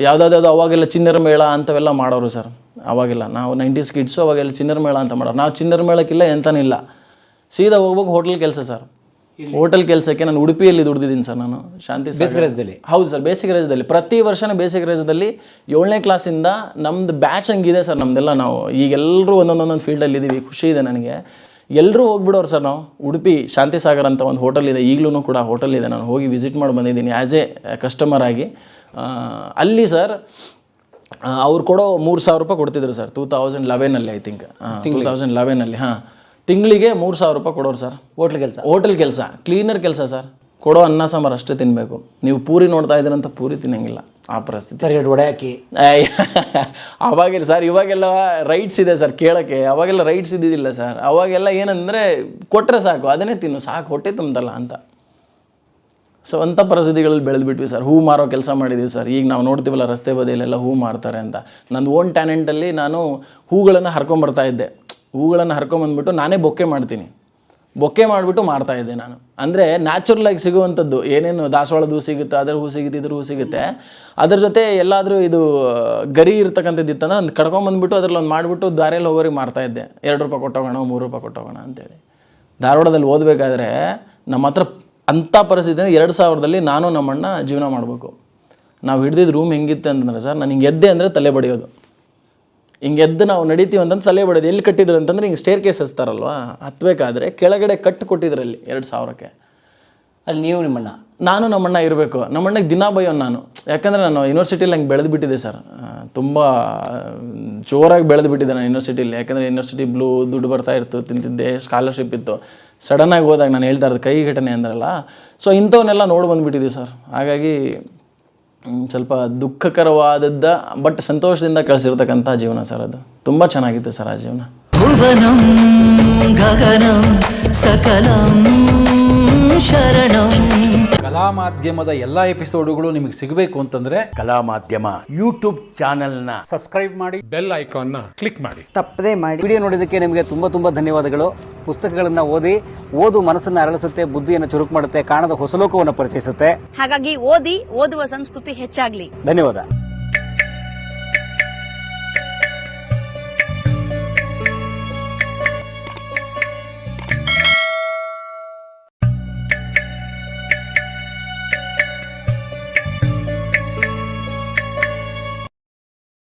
ಯಾವುದಾದ್ರು ಅವಾಗೆಲ್ಲ ಚಿನ್ನರ ಮೇಳ ಅಂಥವೆಲ್ಲ ಮಾಡೋರು ಸರ್. ಅವಾಗೆಲ್ಲ ನಾವು 90s ಕಿಡ್ಸು, ಅವಾಗೆಲ್ಲ ಚಿನ್ನರ ಮೇಳ ಅಂತ ಮಾಡೋರು. ನಾವು ಚಿನ್ನರ ಮೇಳಕ್ಕಿಲ್ಲ ಎಂತನೂ ಇಲ್ಲ, ಸೀದಾ ಹೋಗ್ಬೇಕು ಹೋಟೆಲ್ ಕೆಲಸ ಸರ್. ಹೋಟೆಲ್ ಕೆಲಸಕ್ಕೆ ನಾನು ಉಡುಪಿಯಲ್ಲಿ ದುಡ್ದಿದ್ದೀನಿ ಸರ್. ನಾನು ಶಾಂತಿ ಬೇಸಿಗೆ ರಜದಲ್ಲಿ. ಹೌದು ಸರ್, ಬೇಸಿಗೆ ರಜದಲ್ಲಿ. ಪ್ರತಿ ವರ್ಷವೂ ಬೇಸಿಗೆ ರಜದಲ್ಲಿ 7ನೇ ಕ್ಲಾಸಿಂದ ನಮ್ಮದು ಬ್ಯಾಚ್ ಹಂಗಿದೆ ಸರ್ ನಮ್ಮದೆಲ್ಲ. ನಾವು ಈಗೆಲ್ಲರೂ ಒಂದೊಂದೊಂದೊಂದು ಫೀಲ್ಡಲ್ಲಿ ಇದ್ದೀವಿ, ಖುಷಿ ಇದೆ ನನಗೆ. ಎಲ್ಲರೂ ಹೋಗ್ಬಿಡೋರು ಸರ್. ನಾವು ಉಡುಪಿ ಶಾಂತಿ ಸಾಗರ್ ಅಂತ ಒಂದು ಹೋಟೆಲ್ ಇದೆ, ಈಗಲೂ ಕೂಡ ಹೋಟೆಲ್ ಇದೆ. ನಾನು ಹೋಗಿ ವಿಸಿಟ್ ಮಾಡಿ ಬಂದಿದ್ದೀನಿ ಆ್ಯಸ್ ಎ ಕಸ್ಟಮರ್ ಆಗಿ. ಅಲ್ಲಿ ಸರ್ ಅವ್ರು ಕೊಡೋ 3,000 ರೂಪಾಯಿ ಕೊಡ್ತಿದ್ರು ಸರ್ 2011ಅಲ್ಲಿ, ಐ ಥಿಂಕ್ 2011ಅಲ್ಲಿ. ಹಾಂ, ತಿಂಗಳಿಗೆ 3,000 ರೂಪಾಯಿ ಕೊಡೋರು ಸರ್. ಹೋಟೆಲ್ ಕೆಲಸ, ಕ್ಲೀನರ್ ಕೆಲಸ ಸರ್. ಕೊಡೋ ಅನ್ನ ಸಾಂಬಾರು ಅಷ್ಟೇ ತಿನ್ನಬೇಕು. ನೀವು ಪೂರಿ ನೋಡ್ತಾ ಇದ್ದೀರಂತ ಪೂರಿ ತಿನ್ನಂಗಿಲ್ಲ, ಆ ಪರಿಸ್ಥಿತಿ. ಸರಿ, ವಡೆ ಹಾಕಿ ಅವಾಗೆಲ್ಲ ಸರ್, ಇವಾಗೆಲ್ಲ ರೈಟ್ಸ್ ಇದೆ ಸರ್ ಕೇಳೋಕ್ಕೆ. ಅವಾಗೆಲ್ಲ ರೈಟ್ಸ್ ಇದ್ದಿದ್ದಿಲ್ಲ ಸರ್. ಅವಾಗೆಲ್ಲ ಏನಂದರೆ ಕೊಟ್ಟರೆ ಸಾಕು, ಅದನ್ನೇ ತಿನ್ನು, ಸಾಕು, ಹೊಟ್ಟೆ ತುಂಬಲ್ಲ ಅಂತ. ಸೊ ಅಂಥ ಪರಿಸ್ಥಿತಿಗಳಲ್ಲಿ ಬೆಳೆದ್ಬಿಟ್ವಿ ಸರ್. ಹೂ ಮಾರೋ ಕೆಲಸ ಮಾಡಿದ್ದೀವಿ ಸರ್. ಈಗ ನಾವು ನೋಡ್ತೀವಲ್ಲ ರಸ್ತೆ ಬದಿಯಲ್ಲೆಲ್ಲ ಹೂ ಮಾರ್ತಾರೆ ಅಂತ. ನಂದು ಓನ್ ಟ್ಯಾಲೆಂಟಲ್ಲಿ ನಾನು ಹೂಗಳನ್ನು ಹರ್ಕೊಂಬರ್ತಾ ಇದ್ದೆ. ಹೂಗಳನ್ನು ಹರ್ಕೊಂಬಂದ್ಬಿಟ್ಟು ನಾನೇ ಬೊಕ್ಕೆ ಮಾಡ್ತೀನಿ. ಬೊಕ್ಕೆ ಮಾಡಿಬಿಟ್ಟು ಮಾರ್ತಾಯಿದ್ದೆ ನಾನು. ಅಂದರೆ ನ್ಯಾಚುರಲಾಗಿ ಸಿಗುವಂಥದ್ದು ಏನೇನು ದಾಸವಾಳದ ಹೂ ಸಿಗುತ್ತೆ, ಅದರ ಹೂ ಸಿಗುತ್ತೆ, ಇದ್ರ ಹೂ ಸಿಗುತ್ತೆ. ಅದ್ರ ಜೊತೆ ಎಲ್ಲಾದರೂ ಇದು ಗರಿ ಇರ್ತಕ್ಕಂಥದ್ದು ಇತ್ತಂದ್ರೆ ಒಂದು ಕಡ್ಕೊಂಬಂದ್ಬಿಟ್ಟು ಅದ್ರಲ್ಲಿ ಒಂದು ಮಾಡಿಬಿಟ್ಟು ದಾರಿಯಲ್ಲಿ ಹೋಗೋರಿಗೆ ಮಾರ್ತಾಯಿದ್ದೆ. 2 ರೂಪಾಯಿ ಕೊಟ್ಟೋಗೋಣ, 3 ರೂಪಾಯಿ ಕೊಟ್ಟೋಗೋಣ ಅಂತೇಳಿ. ಧಾರವಾಡದಲ್ಲಿ ಓದಬೇಕಾದ್ರೆ ನಮ್ಮ ಹತ್ರ ಅಂಥ ಪರಿಸ್ಥಿತಿ 2000ರಲ್ಲಿ ನಾನು ನಮ್ಮಣ್ಣ ಜೀವನ ಮಾಡಬೇಕು. ನಾವು ಹಿಡ್ದಿದ್ದು ರೂಮ್ ಹೆಂಗಿತ್ತು ಅಂತಂದರೆ ಸರ್, ನಾನು ಹಿಂಗೆ ಎದ್ದೆ ಅಂದರೆ ತಲೆ ಬಡಿಯೋದು. ಹಿಂಗೆ ಎದ್ದು ನಾವು ನಡಿತೀವಿ ಅಂತಂದು ತಲೆ ಬಡಿಯೋದು. ಎಲ್ಲಿ ಕಟ್ಟಿದ್ರು ಅಂತಂದರೆ ಹಿಂಗೆ ಸ್ಟೇರ್ ಕೇಸ್ ಹಚ್ತಾರಲ್ವ, ಹತ್ತಬೇಕಾದ್ರೆ ಕೆಳಗಡೆ ಕಟ್ಟು ಕೊಟ್ಟಿದ್ರಲ್ಲಿ 2000ಕ್ಕೆ. ಅಲ್ಲಿ ನೀವು ನಿಮ್ಮಣ್ಣ? ನಾನು ನಮ್ಮಣ್ಣ ಇರಬೇಕು. ನಮ್ಮಣ್ಣಗೆ ದಿನ ಬೈಯೋನು ನಾನು. ಯಾಕಂದರೆ ನಾನು ಯೂನಿವರ್ಸಿಟಿಯಲ್ಲಿ ಹಂಗೆ ಬೆಳೆದುಬಿಟ್ಟಿದ್ದೆ ಸರ್. ತುಂಬ ಜೋರಾಗಿ ಬೆಳೆದುಬಿಟ್ಟಿದ್ದೆ ನಾನು ಯೂನಿವರ್ಸಿಟಿಲಿ. ಯಾಕಂದರೆ ಯೂನಿವರ್ಸಿಟಿ ಬ್ಲೂ ದುಡ್ಡು ಬರ್ತಾ ಇತ್ತು, ತಿಂತಿದ್ದೆ, ಸ್ಕಾಲರ್ಶಿಪ್ ಇತ್ತು. ಸಡನ್ನಾಗಿ ಹೋದಾಗ ನಾನು ಹೇಳ್ತಾ ಇರೋದು ಕೈ ಘಟನೆ ಅಂದ್ರಲ್ಲ, ಸೊ ಇಂಥವನ್ನೆಲ್ಲ ನೋಡಿ ಬಂದುಬಿಟ್ಟಿದ್ದೀವಿ ಸರ್. ಹಾಗಾಗಿ ಸ್ವಲ್ಪ ದುಃಖಕರವಾದದ್ದ ಬಟ್ ಸಂತೋಷದಿಂದ ಕಳಿಸಿರ್ತಕ್ಕಂಥ ಜೀವನ ಸರ್. ಅದು ತುಂಬ ಚೆನ್ನಾಗಿತ್ತು ಸರ್ ಆ ಜೀವನ. ಭುವನಂ ಗಗನಂ ಸಕಲಂ ಶರಣಂ. ಕಲಾ ಮಾಧ್ಯಮದ ಎಲ್ಲ ಎಪಿಸೋಡುಗಳು ನಿಮಗೆ ಸಿಗಬೇಕು ಅಂತಂದ್ರೆ ಕಲಾ ಮಾಧ್ಯಮ ಯೂಟ್ಯೂಬ್ ಚಾನೆಲ್ನ ಸಬ್ಸ್ಕ್ರೈಬ್ ಮಾಡಿ, ಬೆಲ್ ಐಕಾನ್ನ ಕ್ಲಿಕ್ ಮಾಡಿ. ತಪ್ಪದೇ ಮಾಡಿ. ವಿಡಿಯೋ ನೋಡಿದ್ದಕ್ಕೆ ನಿಮಗೆ ತುಂಬ ಧನ್ಯವಾದಗಳು. ಪುಸ್ತಕಗಳನ್ನು ಓದು ಮನಸ್ಸನ್ನು ಅರಳಿಸುತ್ತೆ, ಬುದ್ಧಿಯನ್ನು ಚುರುಕು ಮಾಡುತ್ತೆ, ಕಾಣದ ಹೊಸ ಲೋಕವನ್ನು ಪರಿಚಯಿಸುತ್ತೆ. ಹಾಗಾಗಿ ಓದುವ ಸಂಸ್ಕೃತಿ ಹೆಚ್ಚಾಗ್ಲಿ. ಧನ್ಯವಾದ.